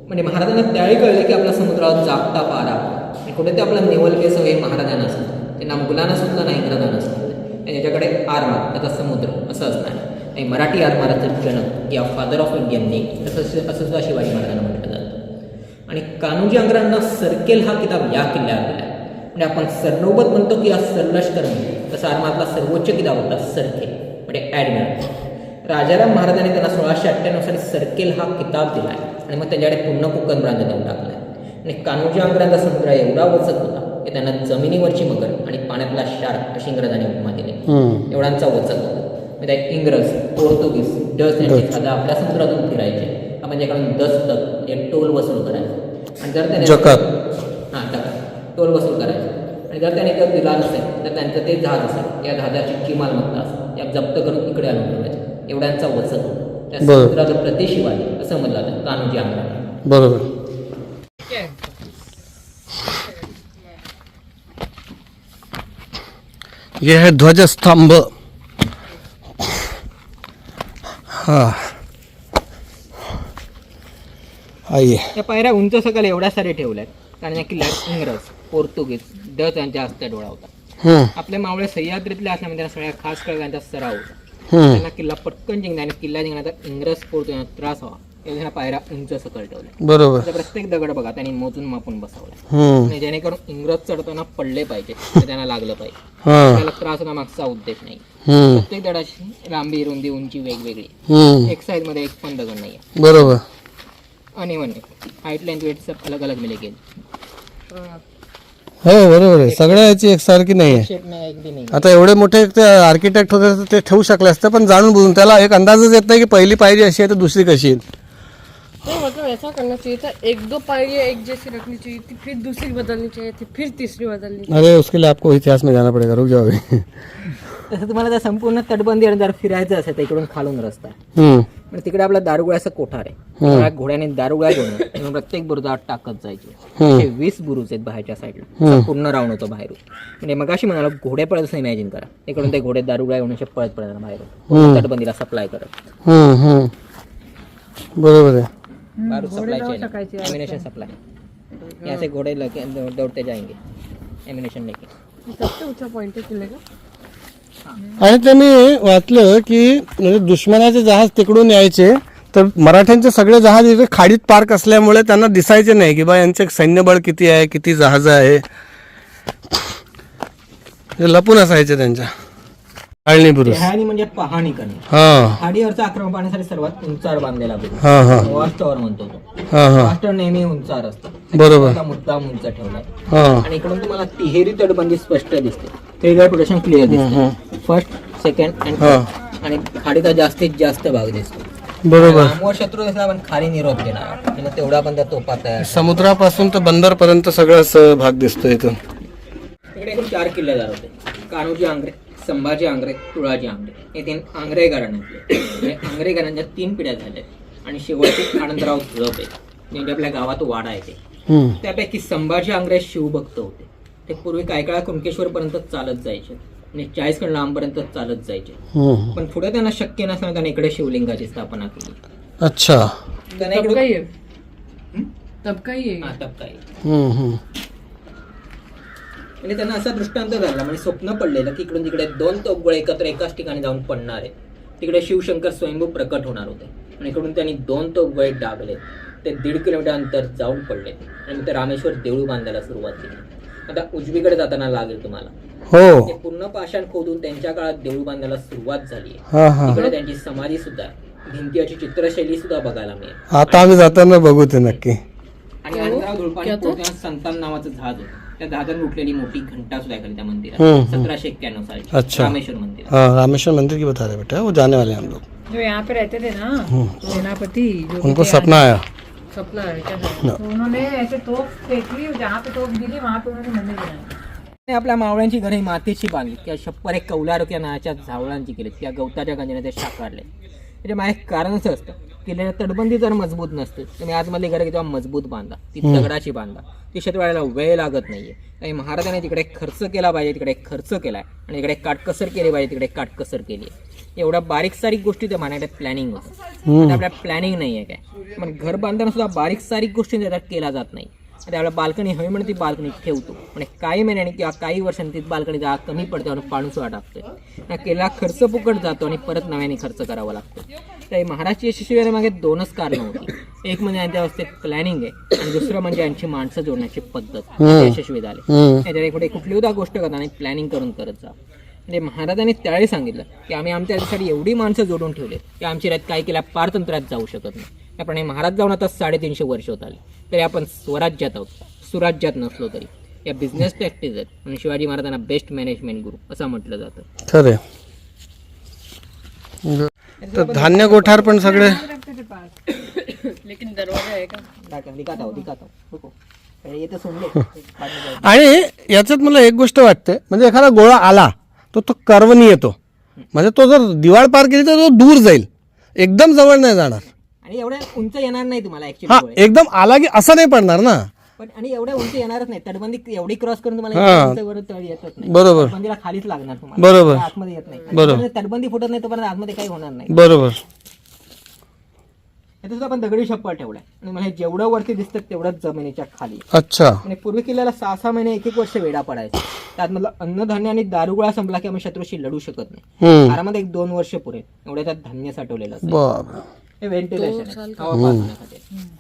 म्हणजे महाराजांना त्यावेळी कळले की आपला समुद्रावर जागता पारा आणि कुठे ते आपला नेवल केस हे महाराजांना असतं, ते ना मुलांना सुद्धा ना इंग्रजांना असतं. त्याच्याकडे आरमार त्याचा समुद्र असं असणार. आणि मराठी आरमाराचं जनक या फादर ऑफ इंडियन नेव्ही असं सुद्धा शिवाजी महाराजांना म्हटलं जातं. आणि कान्होजी आंग्रांना सरकेल हा किताब या किल्ल्यावर दिला. म्हणजे आपण सरनौबत म्हणतो की हा सरलष्कर म्हणतो, तसा आरमारातला सर्वोच्च किताब होता सरखेल, म्हणजे ॲडमिरल. राजाराम महाराजांनी त्यांना 1698 साली सरकेल हा किताब दिला आहे आणि मग त्याच्याकडे पूर्ण कोकण प्रांत देऊन टाकला आहे. आणि कान्होजी आंग्रांचा समुद्र एवढा वचक होता की त्यांना जमिनीवरची मगर आणि पाण्यातला शार्क अशी इंग्रजांनी उपमा दिली. एवढांचा वचक होता. म्हणजे इंग्रज, पोर्तुगीज, डच यांची खादा आपल्या समुद्रातून फिरायचे. आपण ज्याकडून दस्तक हे टोल वसूल करायचं आणि जर त्याने टोल वसूल करायचं आणि जर त्याने जर दिला नसेल तर त्यांचं ते जहाज असेल, या जहाजाची किमान मागता असेल, या जप्त करून इकडे आणून ठेवायचं. एवढ्यांचा वचक त्या समुद्राचं प्रतिशिवाजी असं म्हणलं जातं कान्होजी आंग्रा.
बरोबर. ये है ध्वजस्तंभ. हाँ, आइए.
त्या पायऱ्या उंच सकाळी एवढ्या सारे ठेवल्यात कारण या किल्ल्यात इंग्रज, पोर्तुगीज, डच यांच्या हस्ते डोळा होता. आपले मावळे सह्याद्रीतले असल्यामुळे त्यांना सगळ्या खास कळगांचा सराव होता. त्यांना किल्ला पटकन जिंकला आणि किल्ला जिंकण्याचा इंग्रज पोर्तुगीज त्रास व्हावा एवढ्या पायऱ्या उंच सकल ठेवल्या.
बरोबर.
प्रत्येक दगड बघा त्यांनी मोजून मापून बसवला, जेणेकरून इंग्रज चढताना पडले पाहिजे, त्यांना लागलं पाहिजे. त्याला त्रास होता मागचा उद्देश नाही. प्रत्येक दगडाची लांबी, रुंदी, उंची वेगवेगळी, एक साईड मध्ये एक पण दगड नाही.
बरोबर.
आणि हाईट लेंथ वेट सब अलग अलग मिलेगे.
हो, बरोबर आहे. सगळ्या याची एकसारखी नाही आहे.
शेप नाही, एक भी नाही.
आता एवढे मोठे ते आर्किटेक्ट होते तर ते ठेवू शकले असते, पण जाणून बुजून त्याला एक अंदाजच येत नाही की पहिली पायरी अशी आहे तर दुसरी कशी आहे.
नहीं मतलब ऐसा करना चाहिए था, 1-2 पायरियाँ एक जैसी रखनी चाहिए थी, फिर दूसरी बदलनी चाहिए थी, फिर तीसरी बदलनी चाहिए.
अरे उसके लिए आपको इतिहास में जाना पड़ेगा. रुक जाओ अभी.
तसं तुम्हाला त्या संपूर्ण तटबंदी जर फिरायचं असेल तर इकडून खालून रस्ता आहे. म्हणजे तिकडे आपला दारुगोळ्याचं कोठार आहे. घोड्याने दारुगोळा घेऊन प्रत्येक बुरुजात टाकत जायचे. 20 बुरुज आहेत बाहेरच्या साईडला, पूर्ण राऊंड होतो बाहेरून. म्हणजे मग अशी म्हणाला घोडे पळत असं इमॅजिन करा, इकडून ते घोडे दारुगोळा घेऊन पळत पळत बाहेरून तटबंदीला सप्लाय करत.
बरोबर आहे.
बारूद सप्लाई चेन, एमिनेशन सप्लाई, यहाँ से घोड़े दौड़ते जाएंगे एमिनेशन लेके.
सबसे ऊंचा पॉइंट है किले का.
आणि ते मी वाचलं की म्हणजे दुश्मनाचे जहाज तिकडून यायचे तर मराठ्यांचे सगळे जहाज इथे खाडीत पार्क असल्यामुळे त्यांना दिसायचे नाही की बा यांचे सैन्यबळ किती आहे, किती जहाज आहे, लपून असायचे त्यांच्या. आळणी बुरुज
म्हणजे पाहणी करणे. खाडीवरचा आक्रमण पाहण्यासाठी सर्वात उंचावर बांधलेला बुरुज वॉचटॉवर म्हणतो तो. वॉचटॉवर नेहमी उंचावर असतं. बरोबर. मुद्दाम उंच ठेवलाय आणि इकडून तुम्हाला तिहेरी तटबंदी स्पष्ट दिसते. ट्रिगर प्रोटेक्शन क्लिअर दिसते. First, second and third. आणि खाडीचा जास्तीत जास्त भाग दिसतो. बरोबर. समोर शत्रू दिसला पण खाली निरोप देणार, मग तेवढा पण त्या तोफा तयार.
समुद्रापासून तर बंदर पर्यंत सगळाच भाग दिसतो इथून.
तिकडे एकूण 4 किल्लेदार होते. कान्होजी आंग्रे, संभाजी आंग्रे, तुळाजी आंग्रे हे 3 आंग्रे घराण्यातले. आंग्रे घराण्याच्या 3 पिढ्या झाल्या आणि शेवटची आनंदराव झुळप आहे, ज्यांच्या आपल्या गावात वाडा आहे ते.
हम्म.
त्यापैकी संभाजी आंग्रे शिवभक्त होते. ते पूर्वी काही काळा कुणकेश्वर पर्यंत चालत जायचे आणि 40 लांबपर्यंत चालत जायचे.
हम्म.
पण पुढे त्यांना शक्य नसल्याने त्यांनी इकडे शिवलिंगाची स्थापना केली.
अच्छा.
त्यांना
तब
इकडे
का ये तब का ये
हा, तब काय
हम्म, हम्म.
म्हणजे त्यांना असा दृष्टांत झाला म्हणजे स्वप्न पडलेलं की इकडून तिकडे 2 तोफगोळे एकत्र एकाच ठिकाणी जाऊन पडणार आहे. तिकडे शिवशंकर स्वयंभू प्रकट होणार होते आणि इकडून त्यांनी 2 तोफगोळे डागले. ते 1.5 किलोमीटर अंतर जाऊन पडले आणि मग ते रामेश्वर देऊळ बांधायला सुरुवात केली. आता उजवीकडे जाताना लागेल तुम्हाला.
हो.
ते पूर्ण पाषाण खोदून त्यांच्या काळात देऊळ बांधायला सुरुवात झाली आहे.
हा हा.
तिकडे त्यांची समाधी सुद्धा आहे. भिंतीची चित्रशैली सुद्धा बघायला मिळेल.
आता आम्ही जाताना बघू ते नक्की.
आणि अनंतराव धुळपाणी पोहोचताना संतान नावाचं जहाज होतं. त्या जहाजात उठलेली मोठी घंटा सुद्धा आहे खाली त्या मंदिरात.
हम्म.
1791 सालची
अच्छा.
रामेश्वर मंदिर.
हाँ रामेश्वर मंदिर की बता रहे बेटा, वो जाने वाले हैं हम लोग.
जो यहाँ पे रहते थे ना सेनापति जो
उनको सपना आया.
सपना है क्या है?
तो उन्होंने ऐसे तोप फेंक ली, जहाँ पे तोप गिरी वहाँ पे उन्होंने मंदिर बनाया.
आणि आपल्या मावळ्यांची घरे मातीची बांधली किंवा छप्पर एक कौलारुक्या नावाच्या झावळांची केली किंवा गवताच्या गंजने ते साकारले. त्याच्या मागे एक कारण असं असतं की तटबंदी जर मजबूत नसते तुम्ही आजमधली घरं जेव्हा मजबूत बांधा ती दगडाची बांधा ती शेतवाड्याला वेळ लागत नाहीये. आणि महाराजांनी तिकडे खर्च केला पाहिजे तिकडे खर्च केलाय आणि इकडे काटकसर केली पाहिजे तिकडे काटकसर केली आहे. एवढ्या बारीक सारीक गोष्टी त्या माझ्याकडे प्लॅनिंग होतं. आता आपल्या प्लॅनिंग नाही आहे काय. पण घर बांधताना सुद्धा बारीक सारीक गोष्टी त्याच्यात केल्या जात नाही. त्यावेळेला बाल्कनी हवी म्हणून ती बाल्कनी ठेवतो आणि काही महिन्याने किंवा काही वर्षांनी ती बाल्कनी जागा कमी पडते आणि पाणी सुद्धा टाकते. केलेला खर्च फुकट जातो आणि परत नव्याने खर्च करावा लागतो. तर महाराष्ट्र यशस्वी मागे 2च कारणं होती. एक म्हणजे यांच्या अवस्थेत प्लॅनिंग आहे आणि दुसरं म्हणजे यांची माणसं जोडण्याची पद्धत यशस्वी झाली. त्याच्या कुठे कुठली सुद्धा गोष्ट करता आणि प्लॅनिंग करून करत जा. म्हणजे महाराजांनी त्यावेळी सांगितलं की आम्ही आमच्यासाठी एवढी माणसं जोडून ठेवले की आमची रात काही केल्या पारतंत्र्यात जाऊ शकत नाही. आपण हे महाराज जाऊन आता 350 वर्ष होत आले तरी आपण स्वराज्यात आहोत. सुराज्यात नसलो तरी या बिझनेस टॅक्टिस आहेत. आणि शिवाजी महाराजांना बेस्ट मॅनेजमेंट गुरु असं म्हटलं जातं.
खरे. तर धान्य गोठार पण सगळे
लेकिन दरवाजा है का?
दिखाता हो ये तर सुनले.
आणि याच्यात मला एक गोष्ट वाटते म्हणजे एखादा गोळा आला तो कर्वनी येतो. म्हणजे तो जर दिवाळ पार केली तर तो दूर जाईल, एकदम जवळ नाही जाणार.
आणि एवढ्या उंच येणार नाही तुम्हाला
हा
ऍक्च्युअली.
एकदम आला की असं नाही पडणार ना.
पण आणि एवढ्या उंच येणारच नाही. तटबंदी एवढी क्रॉस करून
हा.
तुम्हाला उंचवर तळ येतच नाही.
बरोबर
तटबंदीला खालीच लागणार तुम्हाला.
बरोबर.
आतमध्ये येत नाही.
बरोबर.
जोपर्यंत तटबंदी फुटत नाही तोपर्यंत आतमध्ये काही होणार नाही.
बरोबर.
याचा सुद्धा आपण दगडी छप्पर ठेवलाय आणि मला जेवढं वरती दिसतं तेवढंच जमिनीच्या खाली.
अच्छा.
आणि पूर्वी किल्ल्याला 6-6 महिने 1-1 वर्ष वेढा पडायचा. त्यात मला अन्नधान्य आणि दारुगोळा संपला की आम्ही शत्रूशी लढू शकत नाही. आरामात 1-2 वर्ष पुरे एवढ्या त्यात धान्य साठवलेलं असतं.
बाप.
हे व्हेंटिलेशन हवा पासण्यासाठी.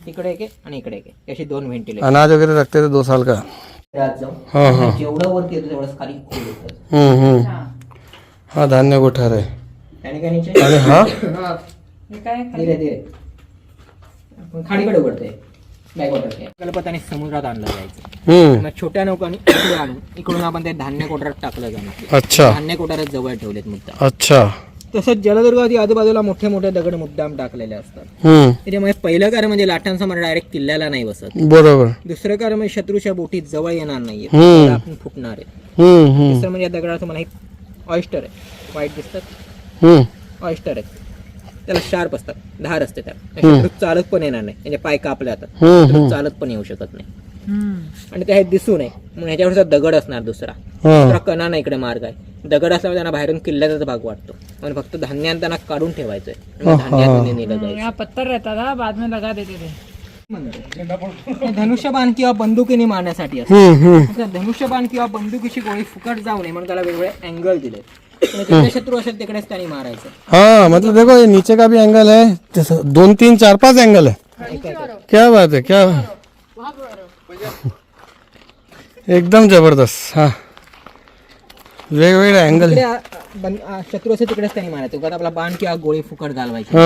तिकडे एक आहे आणि इकडे एक आहे अशी 2 व्हेंटिलेशन.
अनाज वगैरे रखते थे 2 साल का. हाँ, हाँ.
जेवढं वरती येतो तेवढंच खाली खोल होतं.
हा धान्य गोठार आहे.
आणि काय नीचे?
आणि हा
ये काय
धीरे धीरे खाडीकडे उघडते बॅकवॉटर. कल्पताने समुद्रात आणलं जायचं. मग छोट्या नौकांनी इकडे आणून इकडून आपण ते धान्य कोठारात टाकलं जाणार.
अच्छा.
धान्य कोठारात जवळ ठेवलेत मुद्दाम.
अच्छा.
तसंच जलदुर्गावरती आजूबाजूला मोठे मोठे दगड मुद्दाम टाकलेले असतात. त्याच्यामुळे पहिलं कारण म्हणजे लाटांचा मारा डायरेक्ट किल्ल्याला नाही बसत.
बरोबर.
दुसरं कारण म्हणजे शत्रूच्या बोटीत जवळ येणार नाहीये, आपण फुटणार आहे. तिसरं म्हणजे या दगडाचं मला एक ऑयस्टर आहे, वाईट दिसतात ऑयस्टर आहे. त्याला शार्प असतात, धार असते त्याला. चालत पण येणार नाही, म्हणजे पाय कापले जातात, चालत पण येऊ शकत नाही. आणि ते हे दिसू नये म्हणून ह्याच्यावर दगड असणार. दुसरा कणा नाही इकडे मार्ग आहे. दगड असल्यामुळे त्यांना बाहेरून किल्ल्याचाच भाग वाटतो. आणि फक्त धान्य आणताना काढून ठेवायचंय, धान्यात नेलं जायचं.
यहाँ पत्थर रहता था, बाद में लगा देते थे.
धनुष्यबाण किंवा बंदुकीने मारण्यासाठी असतं. धनुष्यबाण किंवा बंदुकीची गोळी फुकट जाऊ नये म्हणून त्याला वेगवेगळे अँगल दिले. जिकडे शत्रू असेल तिकडेच त्यांनी मारायचं.
हाँ मतलब देखो ये नीचे का भी एंगल है, 2, 3, 4, 5 एंगल है. क्या बात है, क्या एकदम जबरदस्त. हा वेगवेगळे अँगल.
शत्रू असेल तिकडेच त्यांनी मारायचं. उगाच आपला बाण किंवा गोळी फुकट घालवायची.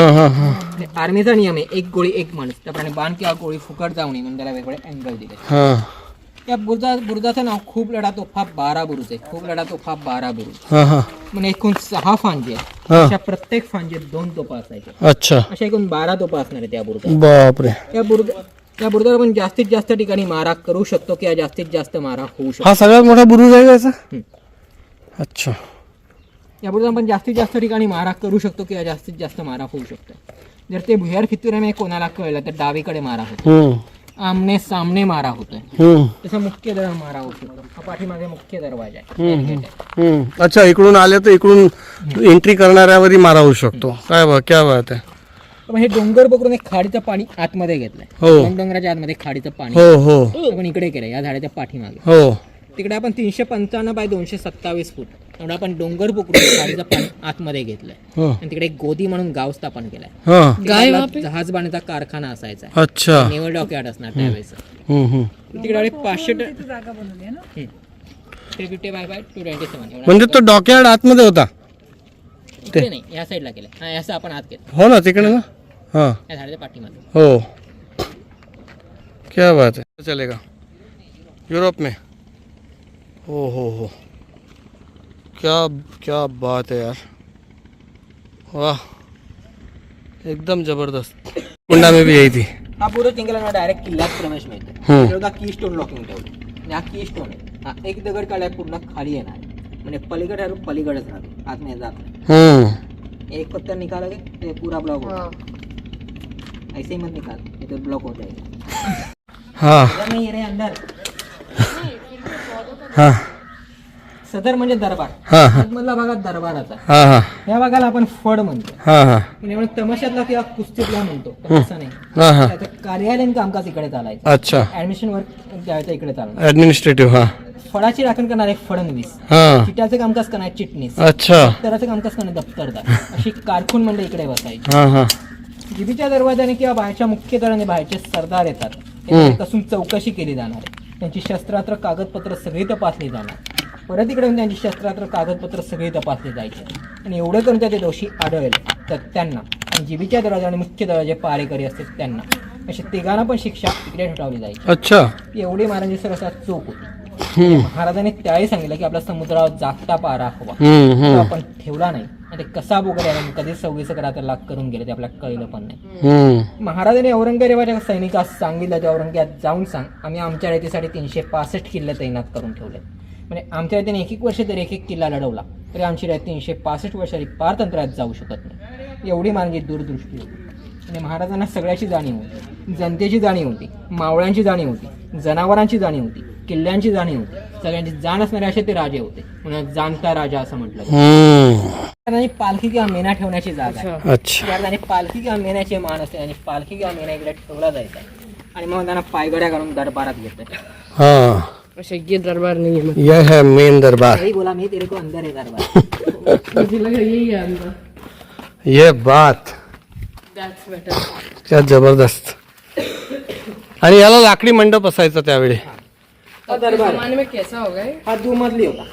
आर्मीचा नियम आहे 1 गोळी 1 माणूस. त्याप्रमाणे बाण किंवा गोळी फुकट जाऊ नये म्हणून त्याला वेगवेगळे अँगल दिले. या बुरुजाचं नाव खूप लढा तोफा 12 बुरुज आहे. खूप लढा तोफा 12 बुरुज म्हणजे एकूण 6 फांजी आहेत. अशा प्रत्येक फांजीत 2 तोफा असायच्या.
अच्छा.
अशा एकूण 12 तोफा असणार आहे त्या बुरुजात.
बापरे.
त्या बुरुजावर आपण जास्तीत जास्त ठिकाणी मारा करू शकतो किंवा जास्तीत जास्त मारा होऊ शकतो.
हा सगळ्यात मोठा बुरुज आहे का याचा? अच्छा.
या बुरुजावर आपण जास्तीत जास्त ठिकाणी मारा करू शकतो किंवा जास्तीत जास्त मारा होऊ शकतो. जर ते भुयार फितुरीने कोणाला कळलं तर डावीकडे मारा होतो. आमने सामने मारा होतोय तसा मुख्य दरवाजा मारा होऊ शकतो. हा पाठीमागे मुख्य दरवाजा आहे. Barricade आहे.
अच्छा, इकडून आले तर इकडून एंट्री करणाऱ्यावरही मारा होऊ शकतो. क्या बात आहे.
पण हे डोंगर पकडून एक खाडीचं पाणी आतमध्ये घेतलंय.
हो.
डोंगराच्या आतमध्ये खाडीचं पाणी
हो हो
आपण इकडे केलंय या झाडाच्या पाठीमागे.
हो.
तिकडे आपण 355 बाय 227 फूट एवढं आपण डोंगर पकडून खाडीचं पाणी आतमध्ये घेतलंय.
हो.
आणि तिकडे एक गोदी म्हणून गाव स्थापन केलंय.
हा.
तिकडे जहाज बांधण्याचा कारखाना असायचा.
अच्छा.
नेव्हल डॉकयार्ड असणार त्यावेळेस.
हम्म.
तिकडे 500 जागा बनवली आहे ना. 350 बाय 227
म्हणजे तो डॉकयार्ड आतमध्ये होता.
इकडे नाही या साईडला केलं. हा असं आपण आत केलं
हो ना, तिकडे ना. हाँ
या झाडाच्या पाठीमागे.
हो. क्या बात है. चलेगा यूरोप में. हो हो हो. क्या क्या बात है यार. वाह, एकदम जबरदस्त. कुंडा में भी यही थी.
हा पूर्ण चिंगला डायरेक्ट किल्ल्यात प्रवेश मिळतो. तेवढा की स्टोन लॉकिंग ठेवलं. हा की स्टोन आहे. हा एक दगड काढाय पूर्ण खाली येणार म्हणजे पलीकडे राहतो पलीकडेच राहतो आतमध्ये जात नाही. एक पत्थर निकालोगे तो पूरा ब्लॉक होगा. ऐसे ही मत निकाल, ये तो ब्लॉक हो जाएगा.
हाँ
सदर नहीं रे अंदर.
हाँ
सदर म्हणजे दरबार.
हाँ हाँ
मधला भागात दरबाराचा.
हाँ हाँ
या भागाला आपण फड म्हणतो.
हाँ हाँ
म्हणजे तमाशातला किंवा कुस्तीतला म्हणतो पण तसं नाही.
हाँ हाँ.
त्याचं कार्यालयीन कामकाज इकडे चालायचं.
अच्छा.
ऍडमिशन वर्क द्यायचं इकडे चालणार.
ऍडमिनिस्ट्रेटिव्ह. हाँ
फळाची राखण करणारे फडणवीस.
हाँ.
चिट्याचं कामकाज करणारे चिटणीस.
अच्छा.
दप्तराचं कामकाज करणारे दप्तरदार. अशी कारकून मंडळी इकडे बसायची.
हाँ हाँ.
जिबीच्या दरवाजाने किंवा बाहेरच्या मुख्य दराने बाहेरचे सरदार येतात. त्यांची कसून चौकशी केली जाणार आहे. त्यांची शस्त्रास्त्र कागदपत्र सगळी तपासली जाणार. परत इकडे येऊन त्यांची शस्त्रास्त्र कागदपत्र सगळी तपासली जायची. आणि एवढं करून ते दोषी आढळले तर त्यांना आणि जिबीच्या दरवाजाने मुख्य दरवाजे पारेकरी असते त्यांना अशी तिघांना पण शिक्षा इकडे ठेवली जायची.
अच्छा.
एवढी महाराजांची सरसा चूक होती. महाराजांनी त्यावेळी सांगितलं की आपला समुद्रावर जागता पारा हवा तो आपण ठेवला नाही. आणि ते कसा वगैरे आणि कधी 26 लाख करून गेले ते आपल्याला कळलं पण नाही. महाराजांनी औरंगजेबाच्या सैनिकास सांगितलं ते औरंगजेबात जाऊन सांग आम्ही आमच्या रेतीसाठी 365 किल्ले तैनात करून ठेवले. म्हणजे आमच्या रेतीने 1 वर्ष तरी 1 किल्ला लढवला तरी आमची रेत 365 वर्षांनी पार तंत्रात जाऊ शकत नाही. एवढी माझी दूरदृष्टी होती. आणि महाराजांना सगळ्याची जाणीव होती. जनतेची जाणीव होती. मावळ्यांची जाणीव होती. जनावरांची जाणीव होती. किल्ल्यांची जाणीव होती. सगळ्यांची जाण असणारे असे ते राजे होते. म्हणून जाणता राजा असं म्हटलं. आणि पालखी किंवा मेना ठेवण्याची जागा आहे.
अच्छा.
आणि पालखी किंवा मेण्याचे मान असते आणि पालखी किंवा मेना इकडे ठेवला जायचा आणि मग त्यांना पायगड्या घालून दरबारात घेतोय.
हाँ
अच्छा ये दरबार नहीं है.
यह है मेन दरबार.
यही बोला मैं तेरे को अंदर है दरबार.
मुझे लगा यही है अंदर.
ये बात
That's better.
क्या जबरदस्त. आणि याला लाकडी मंडप असायचा त्यावेळी.
हा दरबार
जमाने में कैसा होगा ये?
हा दुमजली होता.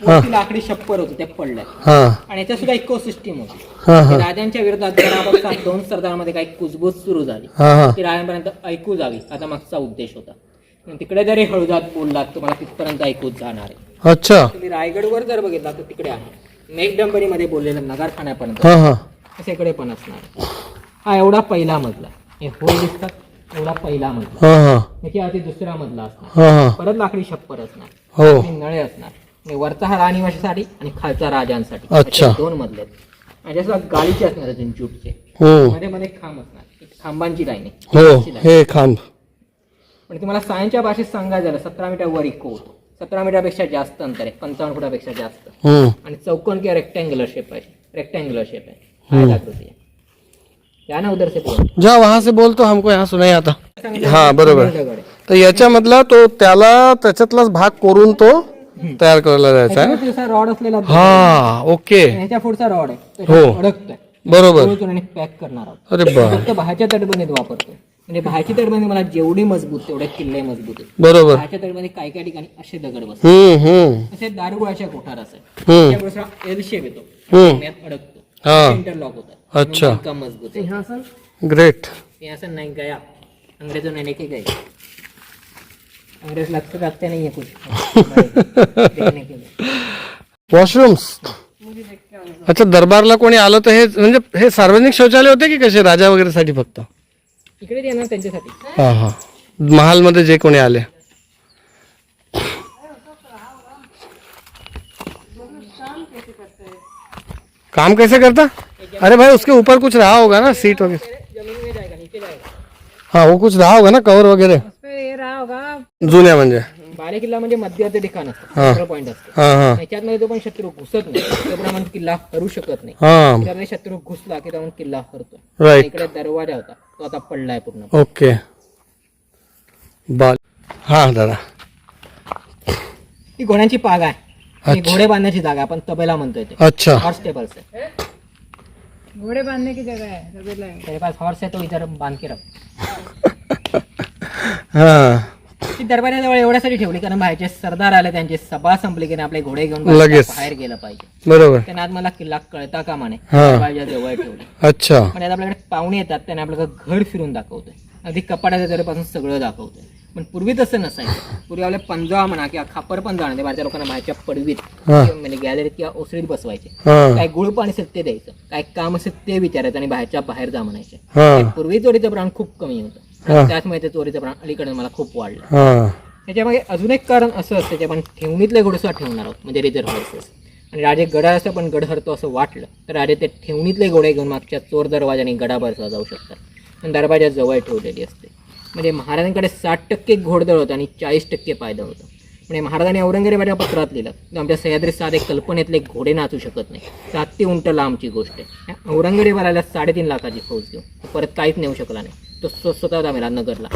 वरती लाकडी छप्पर होते ते पडले
हाँ
आणि याच्यात सुद्धा इको सिस्टीम होती.
हाँ हाँ
राजांच्या विरोधात जनाबाबत 2 सरदारांमध्ये काही कुजबूज सुरू झाली.
हाँ हाँ.
ती राजांपर्यंत ऐकू जावी आता मागचा उद्देश होता. पण तिकडे जरी हळूदात बोललात तुम्हाला तिथपर्यंत ऐकूच जाणार आहे.
अच्छा.
तुम्ही रायगडवर जर बघितला तर तिकडे आहे मेघडंबरीमध्ये बोललेलं नगारखान्यापर्यंत
हाँ हाँ
असे इकडे पण असणार. हा एवढा पहिला मजला. हे होल दिसतात एवढा पहिला मजला.
हाँ हाँ
त्याच्या दुसरा मजला असणार.
हाँ हाँ.
परत लाकडी छप्पर असणार.
हो.
आणि नळे असणार. आणि वरचा हा राणीवाशासाठी आणि खालचा राजांसाठी.
अच्छा.
असे 2 मजले आहेत. आणि जसं गालीचे असणार अजून ज्यूटचे. मध्ये मध्ये खांब असणार. एक खांबांची लाईन आहे.
हो
खांबांची line.
हे खांब.
पण तुम्हाला सायन्सच्या भाषेत सांगायचं झालं 17 मीटर वर इको होतो. 17 मीटरपेक्षा जास्त अंतर आहे. 55 फुटापेक्षा जास्त. आणि चौकोन किंवा रेक्टँग्युलर शेप आहे. रेक्टँग्युलर शेप आहे. आयताकृती आहे. या ना उधर से बोल.
जा वहां से बोल तो हमको यहाँ सुनाई आता. हाँ बरोबर.
दगड आहे.
तर याच्यामधला तो त्याला त्याच्यातलाच भाग कोरून तो तयार करायला जायचा आहे.
त्याच्यावरती असा रॉड असलेला दगड.
हा ओके.
आणि ह्याच्या पुढचा रॉड आहे.
हो.
त्याच्यात अडकतोय.
बरोबर.
आणि पॅक करणार आहोत.
अरे बा.
फक्त बाहेरच्या तटबंदीत वापरतो. म्हणजे बाहेरची तटबंदी मला जेवढी मजबूत तेवढे किल्ले मजबूत आहेत.
बरोबर.
बाहेरच्या तटबंदी काही काही ठिकाणी असे दगड बसतात. असे दारुगोळाच्या कोठार असेल एल शेप येतो. अडकतो.
हाँ.
इंटरलॉक होतात.
अच्छा.
कम मजबूत आहे.
यहाँ सर
ग्रेट.
यहाँ से नहीं गया अंग्रेजों ने लेके गए. अंग्रेज लगते रखते नहीं है कुछ देखने के लिए.
वॉशरूम्स. अच्छा दरबारला कोणी आलं तर हे म्हणजे हे सार्वजनिक शौचालय होते की कसे राजा वगैरे साठी फक्त.
इकडे येणार त्यांच्यासाठी.
हा हा. महालमध्ये जे कोणी आले. काम कैसे करता. अरे भाई उसके ऊपर कुछ रहा होगा ना सीट वगैरह.
जमीन में जाएगा नीचे जाएगा.
हाँ वो कुछ रहा होगा ना कवर वगैरह
उस पे ये रहा होगा
जुन्या म्हणजे
बाले किल्ला म्हणजे मध्यवर्ती ठिकाण
हा.
असतं पॉईंट असतं
हा हा
त्याच्यात तो पण शत्रू घुसत नाही त्याप्रमाणे किल्ला हरू शकत नाही
हा
त्यामध्ये शत्रू घुसला की जाऊन किल्ला हरतो
राईट
इकडे दरवाजा होता तो आता पडलाय पूर्ण
ओके बाल हा दादा
ही घोड्यांची पाग आहे ही
अच्छा.
घोडे बांधण्याची जागा आपण तबेला म्हणतोय ते
अच्छा
हॉर्स टेबल्स आहे
घोड़े बांधने की जगह है तबेला है
तेरे पास हॉर्स आहे तो इधर बांध के रख
हा
ती दरबाराजवळ एवढ्यासाठी ठेवली कारण बाहेरचे सरदार आले त्यांची सभा संपली की नाही आपले घोडे घेऊन
लगेच.
बाहेर गेलं पाहिजे
बरोबर
त्यांना आज मला किल्ला कळता कामा नये
हा.
दरबाराच्या जवळ ठेवली
अच्छा
म्हणजे आता आपल्याकडे पाहुणे येतात त्यांना आपल्याकडे घर फिरून दाखवतोय अगदी कपाटाच्या जरीपासून सगळं दाखवतोय पण पूर्वी तसं नसायचं पूर्वी आपले पंजा म्हणा किंवा खापर पण जाणं ते बाहेरच्या लोकांना बाहेरच्या पडवीत
हा.
म्हणजे गॅलरीत किंवा ओसरीत बसवायचे
हा
काय गुळ पाणी असेल ते द्यायचं काय काम असेल ते विचारायचं आणि बाहेरच्या बाहेर जा म्हणायचे
हा
पूर्वी चोरीचं प्रमाण खूप कमी
हा.
होतं त्याचमुळे ते चोरीचं प्रमाण अलीकडे मला खूप वाढलं
हा
त्याच्यामागे अजून एक कारण असं असतं की आपण ठेवणीतले घोडे सुद्धा ठेवणार आहोत म्हणजे रिझर्व हॉर्सेस आणि राजे गडा असं पण गड हरतो असं वाटलं तर राजे ते ठेवणीतले घोडे घेऊन मागच्या चोर दरवाजाने गडाभर जाऊ शकतात आणि दरवाजा जवळ ठेवलेली असते म्हणजे महाराजांकडे 60% घोडदळ होतं आणि 40% पायदळ होतं म्हणजे महाराजांनी औरंगजेबाच्या पत्रात लिहिलं की आमच्या सह्याद्री साधे कल्पनेतले घोडे नाचू शकत नाही 7 ते उंट लांबची गोष्ट आहे औरंगजेबाला 3.5 लाखाची फौज घेऊन तो परत काहीच नेऊ शकला नाही तो स्वतः मेला नगरला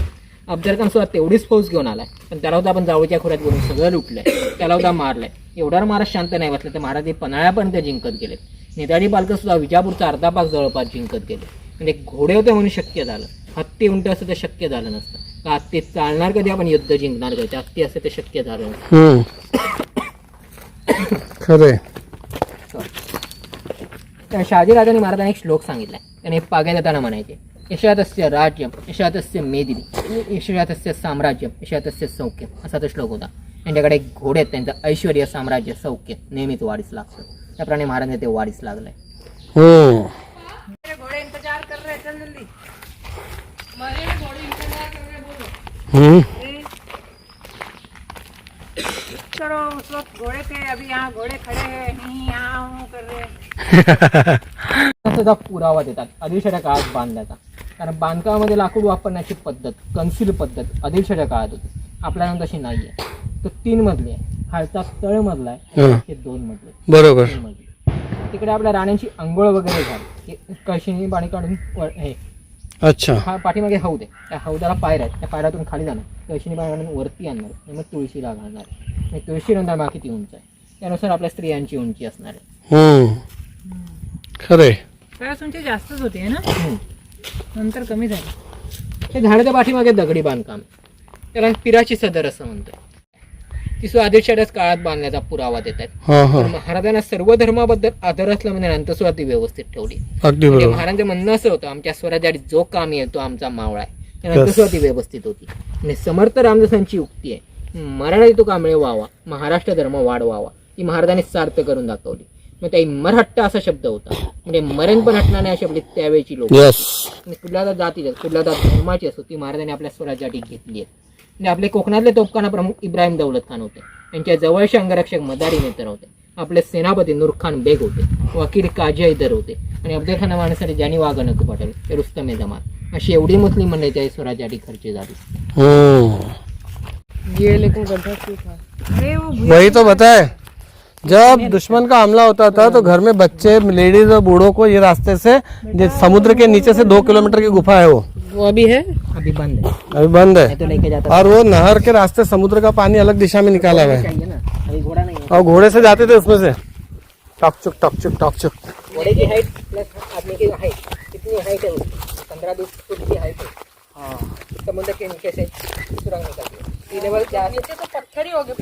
अफजल खान सुद्धा तेवढीच फौज घेऊन आलाय पण त्याला होता आपण जावळीच्या खोऱ्यात बोलून सगळं लुटलंय त्याला होता मारलाय एवढा महाराज शांत नाही बसला तर महाराज हे पन्हाळ्यापर्यंत जिंकत गेले नेताजी पालकर सुद्धा विजापूरचा अर्धा भाग जवळपास जिंकत गेले म्हणजे घोडे होते म्हणून शक्य झालं हत्ती उंट असं तर शक्य झालं नसतं का हत्ती चालणार कधी आपण युद्ध जिंकणार कधी हत्ती असं ते शक्य झालं नसतं
खरे
तर शहाजीराजांनी महाराजांनी एक श्लोक सांगितलाय त्याने पाग्या देताना म्हणायचे यशातस्य राज्यम यशातस्य मेदिनी यशातस्य साम्राज्यम यशातस्य सौख्यम असा तो श्लोक होता त्यांच्याकडे घोडे आहेत त्यांचं ऐश्वर्य साम्राज्य सौख्य नेहमीच वाढीस लागतं त्याप्रमाणे महाराजांनी ते वाढीस लागलंय
मेरे घोड़े इंतजार कर रहे हैं चल जल्दी चलो उस वक्त घोड़े थे अभी यहाँ घोड़े खड़े हैं यहाँ हूँ कर रहे
सुद्धा पुरावा देतात आदिलशाच्या काळात बांधण्याचा कारण बांधकामामध्ये लाकूड वापरण्याची पद्धत कन्सिल पद्धत आदिलशाच्या काळात होती आपल्याला तशी नाही आहे तो 3 मजली आहे खालचा तळ मजला आहे हे 2 मजले
बरोबर
3 मजली तिकडे आपल्या राण्यांची अंघोळ वगैरे झाली कळशीने पाणी काढून हे
अच्छा
हा पाठीमागे हौद आहे त्या हौदाला पायऱ्या आहेत त्या पायऱ्यातून खाली जाणार कळशीने पाणी काढून वरती आणणार आणि मग तुळशीला घालणार आणि तुळशी नंतर मग किती उंच आहे त्यानुसार आपल्या स्त्रियांची उंची असणार आहे
खरे
त्यावेळेस उंची जास्तच होती है ना नंतर कमी झाली
हे झाडाच्या पाठीमागे दगडी बांधकाम त्याला पिराची सदर असं म्हणतात ती सुद्धा आदिलशाहीच्याच काळात बांधण्याचा पुरावा देत आहेत
हा हा
तर महाराजांना सर्व धर्माबद्दल आदर असला म्हणजे नंतर सुद्धा ती व्यवस्थित ठेवली
अगदी
म्हणजे
बरोबर
महाराजांचं म्हणणं असं होतं आमच्या स्वराज्यात जो काम येईल तो आमचा मावळा आहे त्यानंतर सुद्धा ती व्यवस्थित होती आणि समर्थ रामदासांची उक्ती आहे मराठी तो कांबळे व्हावा महाराष्ट्र धर्म वाढवावा ती महाराजांनी सार्थ करून दाखवली मग त्या मरहट्ट असा शब्द होता म्हणजे मरण पण हटणार नाही अशी आपली त्यावेळची लोक
यस
कुठल्या जातीची कुठल्या धर्माची असो ती महाराजांनी आपल्या स्वराज्यासाठी घेतली आहे म्हणजे आपले कोकणातले तोफखाना प्रमुख इब्राहिम दौलत खान होते त्यांच्या जवळचे अंगरक्षक मदारी नेतर होते आपले सेनापती नूरखान बेग होते वकील काजी हैदर होते आणि अफजल खान मारण्यासाठी ज्यांनी वाघनक पाठवले ते रुस्तम जमात अशी एवढी मुस्लिम मंडळी त्या स्वराज्यासाठी खर्ची झाली
ये लेकिन गड्ढा क्यों था
अरे वो
वही तो बताए जब दुश्मन का हमला होता था तो घर में बच्चे लेडीज और बूढ़ों को ये रास्ते से समुद्र के नीचे से 2 किलोमीटर की गुफा है
वो अभी है
अभी बंद है
अभी बंद
नहीं
है
तो लेके जाता
और वो नहर के रास्ते समुद्र का पानी अलग दिशा में निकाला हुआ है
चाहिए ना अभी घोड़ा नहीं है
और घोड़े से जाते थे उसमें से टॉकचुक टॉकचुक टॉकचुक
घोड़े की हाइट प्लस आदमी की हाइट कितनी हाइट है उसकी 15-20 फुट की हाइट है हाँ समुद्र के नीचे से सुरंग निकलती है सी लेवल
नीचे तो पत्थर ही हो गए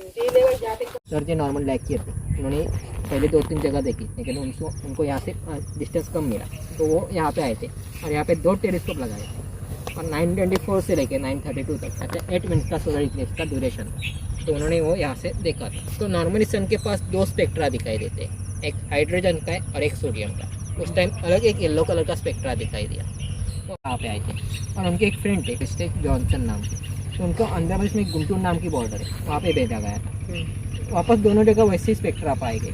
सी लेवल जाते सर जो नॉर्मल लैक किए थे उन्होंने पहले 2-3 जगह देखी लेकिन उनको यहाँ से डिस्टेंस कम मिला तो वो यहाँ पे आए थे और यहाँ पे 2 टेलीस्कोप लगाए थे और 924 से लेके 932 तक अच्छा 8 मिनट का सोलर इक्लिप्स का ड्यूरेशन तो उन्होंने वो यहाँ से देखा था तो नॉर्मली सन के पास 2 स्पेक्ट्रा दिखाई देते हैं एक हाइड्रोजन का है और एक सोडियम का उस टाइम अलग एक येलो कलर का स्पेक्ट्रा दिखाई दिया वो वहाँ पे आए थे और उनके एक फ्रेंड थे क्रिस्टेक जॉनसन नाम के तो उनको आंध्र प्रदेश में गुंटूर नाम की बॉर्डर है वहाँ पे भेजा गया था वापस दोनों जगह वैसे ही स्पेक्ट्रा पाए गए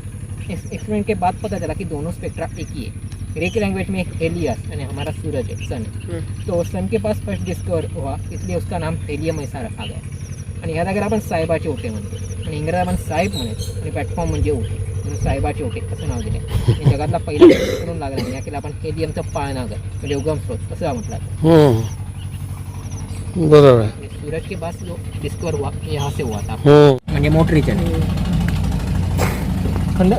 इस एक्सपेरिमेंट के बाद पता चला कि दोनों स्पेक्ट्रा एक ही है ग्रीक लैंग्वेज में हेलियस यानी हमारा सूरज है, सन है। तो सन के पास फर्स्ट डिस्कवर हुआ, इसलिए उसका नाम हेलियम ऐसा रखा गया. आणि ह्या जागेला आपण साहेबाचे ओटे म्हणतो आणि इंग्रजात आपण साहेब म्हणायचो आणि प्लॅटफॉर्म म्हणजे ओटे म्हणून साहेबाचे ओटे असं नाव दिले. आणि जगातला पहिला करून लागला या केला आपण हेलियमचं पाळणागर म्हणजे उगम स्रोत असं म्हटलं.
बरोबर आहे.
सूरज के पास जो डिस्कवर हुआ यहाँ से हुआ था
हम्म.
म्हणजे मोटरीच्या खंड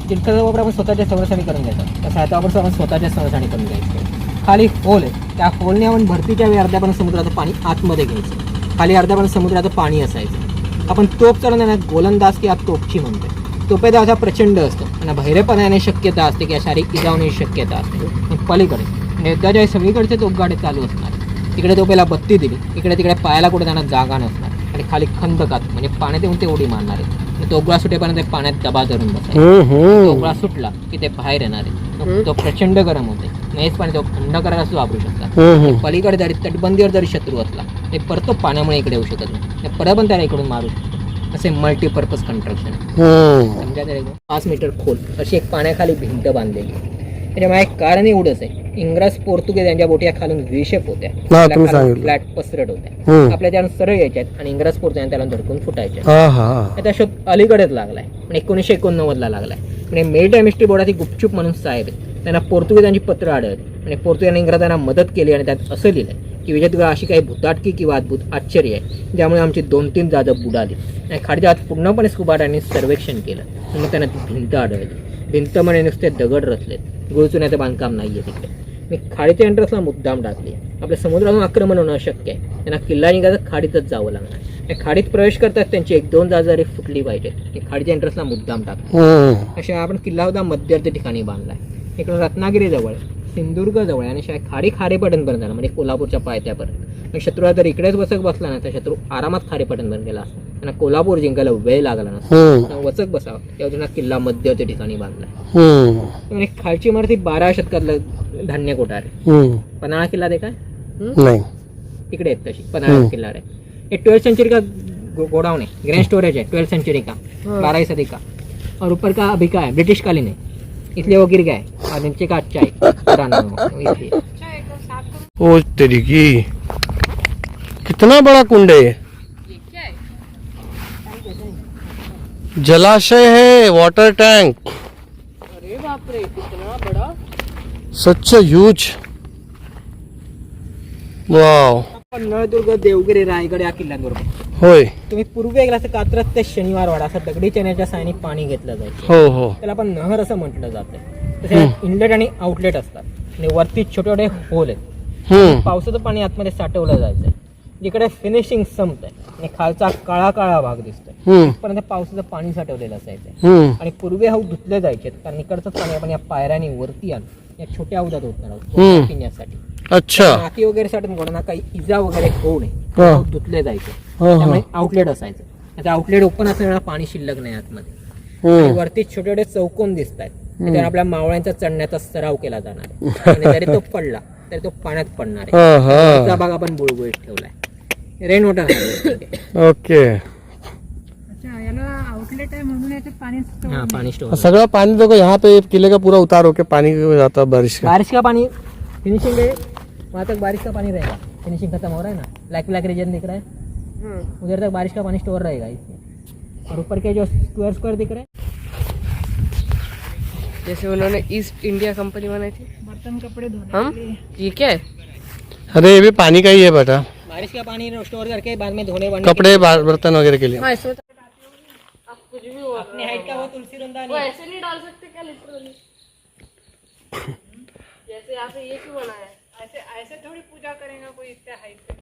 तीर्थाचा वापर आपण स्वतःच्या संरक्षणी करून घ्यायचा. तसा आता आपण स्वतःच्या संरक्षणी करून घ्यायचं. खाली होल आहे, त्या होलने आपण भरतीच्या वेळी अर्ध्यापर्यंत समुद्राचं पाणी आतमध्ये घ्यायचं. खाली अर्ध्यापर्यंत समुद्राचं पाणी असायचं. आपण तोप चढवण्याला गोलंदाज की आप तोपची म्हणतो. तोपेचा असा प्रचंड असतो आणि बहिरेपणा येण्याची शक्यता असते किंवा शारीरिक इजा होण्याची शक्यता असते. आणि पलीकडे आणि युद्धाच्या सगळीकडचे तोपगाडे चालू असणार. तिकडे तोपेला बत्ती दिली, इकडे तिकडे पायाला कुठे जाणार जागा नसणार आणि खाली खंदकात म्हणजे पाण्यात येऊन ते उडी मारणार आहे. तोगळा सुटेपर्यंत ते पाण्यात दबा धरून बसायचा. तोगळा सुटला की ते बाहेर येणार आहे. तो प्रचंड गरम होते, नाहीच पाणी तो थंड करायला सुद्धा वापरू शकतात. पलीकडे जरी तटबंदीवर जरी शत्रू असला ते परत तो पाण्यामुळे इकडे येऊ शकत नाही, परत पण त्याला इकडून मारू शकतो. असे मल्टीपर्पज कन्स्ट्रक्शन. समजा तरी 5 मीटर खोल अशी एक पाण्याखाली भिंत बांधलेली. त्याच्यामुळे एक कारण एवढंच आहे, इंग्रज पोर्तुगीज यांच्या बोटी खालून विशेप होत्या, फ्लॅट पसरट होत्या. आपल्या त्यानं सरळ यायच्यात आणि इंग्रज पोर्तुगीज त्याला धडकून फुटायच्या. त्या शोध अलीकडेच लागलाय, पण 1989ला लागलाय. म्हणजे मेरिटाईम हिस्ट्री बोर्डाची गुपचूप म्हणून साहेब आहेत, त्यांना पोर्तुगीजांची पत्र आढळली आणि पोर्तुगीजांनी इंग्रजांना मदत केली आणि त्यात असं लिहिलंय की विजयदुर्ग अशी काही भूताटकी किंवा अद्भुत आश्चर्य आहे ज्यामुळे आमची 2-3 जहाजं बुडाली आणि खाडीच्या आत पूर्णपणे स्कुबाडांनी सर्वेक्षण केलं आणि मग त्यांना ती भिंत आढळली. भिंत म्हणे नुसते दगड रचलेत, गुळचुण्याचं बांधकाम नाही आहे तिकडे. मी खाडीच्या एंट्रन्सला मुद्दाम टाकली. आपल्या समुद्रातून आक्रमण होणं अशक्य आहे, त्यांना किल्ला निघायचं खाडीतच जावं लागणार. खाडीत प्रवेश करतात त्यांची 1-2 जहाजं फुटली पाहिजेत. खाडीच्या एंट्रन्सला मुद्दाम टाकली. अशा आपण किल्ला होता मध्यवर्ती ठिकाणी बांधलाय. इकडं रत्नागिरी जवळ, सिंधुदुर्ग जवळ आणि शाळा खारेपाटणपर्यंत झाला, म्हणजे कोल्हापूरच्या पायथ्यापर्यंत. शत्रूला जर इकडेच वचक बसला ना तर शत्रू आरामात खारेपाटणपर्यंत गेला असता. त्यांना कोल्हापूर जिंकायला वेळ लागला नसता. वचक बसावा तेव्हा किल्ला मध्यवर्ती ठिकाणी बांधला. खालची इमारती 12 शतकातलं धान्य कोठार आहे. पन्हाळा किल्ला ते काय
नाही
इकडे आहेत तशी पन्हाळा किल्ला आहे. ये 12th सेंचुरी का गोडाउन है, ग्रैंड स्टोरेज है 12th सेंचुरी का, 12वीं सदी का. और ऊपर का अभी का है ब्रिटिश कालीन है, इसलिए वो गिर गया है. और नीचे का अच्छा है पुराना इसलिए.
ओ तेरी की कितना बड़ा कुंड है ये. जलाशय है, वाटर टैंक.
अरे बाप रे कितना बड़ा.
Such huge. वाव.
आपण नळदुर्ग, देवगिरी, रायगड या किल्ल्यांबरोबर
होय.
तुम्ही पूर्वी गेला तर कात्रज ते शनिवारवाडा असं दगडी चण्याच्या साहाय्याने पाणी घेतलं जायचं.
हो हो.
त्याला आपण नहर असं म्हटलं जातं. तसे इनलेट आणि आउटलेट असतात आणि वरती छोटे छोटे होल आहेत. पावसाचं पाणी आतमध्ये साठवलं जायचं. जिकडे फिनिशिंग संपतंय आणि खालचा काळा काळा भाग दिसतोय पण पावसाचं पाणी साठवलेलं असायचं. आणि पूर्वी हा धुतले जायचे कारण इकडचं पाणी आपण या पायऱ्याने वरती आणून या छोट्या हौदात होणार आहोत पिण्यासाठी.
अच्छा.
माती वगैरे साठून कोणाला काही इजा वगैरे होऊ नये धुतले जायचे. त्यामुळे आउटलेट असायचं. आता आउटलेट ओपन असल्यामुळे पाणी शिल्लक नाही आतमध्ये. वरती छोटे छोटे चौकोन दिसत आहेत, त्यावर आपल्या मावळ्यांचा चढण्याचा सराव केला जाणार आहे. आणि जरी तो पडला तरी तो पाण्यात पडणार आहे. त्याचा भाग आपण बुळबुळीत ठेवलाय. Rain water
okay.
अच्छा याला आउटलेट आहे म्हणून याच्यात पाणी
हाँ पानी स्टोर.
सगळा पानी देखो यहाँ पे किले का पूरा उतार होके पानी जाता बारिश का.
बारिश का पानी फिनिशिंग है, वहाँ तक बारिश का पानी रहेगा. फिनिशिंग खत्म हो रहा है ना, ब्लैक ब्लैक रीजन दिख रहा है, उधर तक बारिश का पानी स्टोर रहेगा इसमें. और ऊपर के जो स्क्वायर स्क्वायर दिख रहे हैं
जैसे उन्होंने ईस्ट इंडिया कंपनी बनाई थी.
बर्तन कपड़े धोने
हम
के लिए.
ये क्या है.
अरे ये भी पानी का ही है बेटा.
बारिश का पानी स्टोर करके बाद में धोने
कपड़े बर्तन वगैरह के लिए.
हाँ इसमें तो आप कुछ भी हो
अपनी हाइट का वो तुलसी रंदा
वो ऐसे नहीं डाल सकते क्या लिटरली. जैसे यहाँ पे ये क्यों बनाया है.
ऐसे ऐसे थोड़ी पूजा करेगा कोई इतने हाइट पे.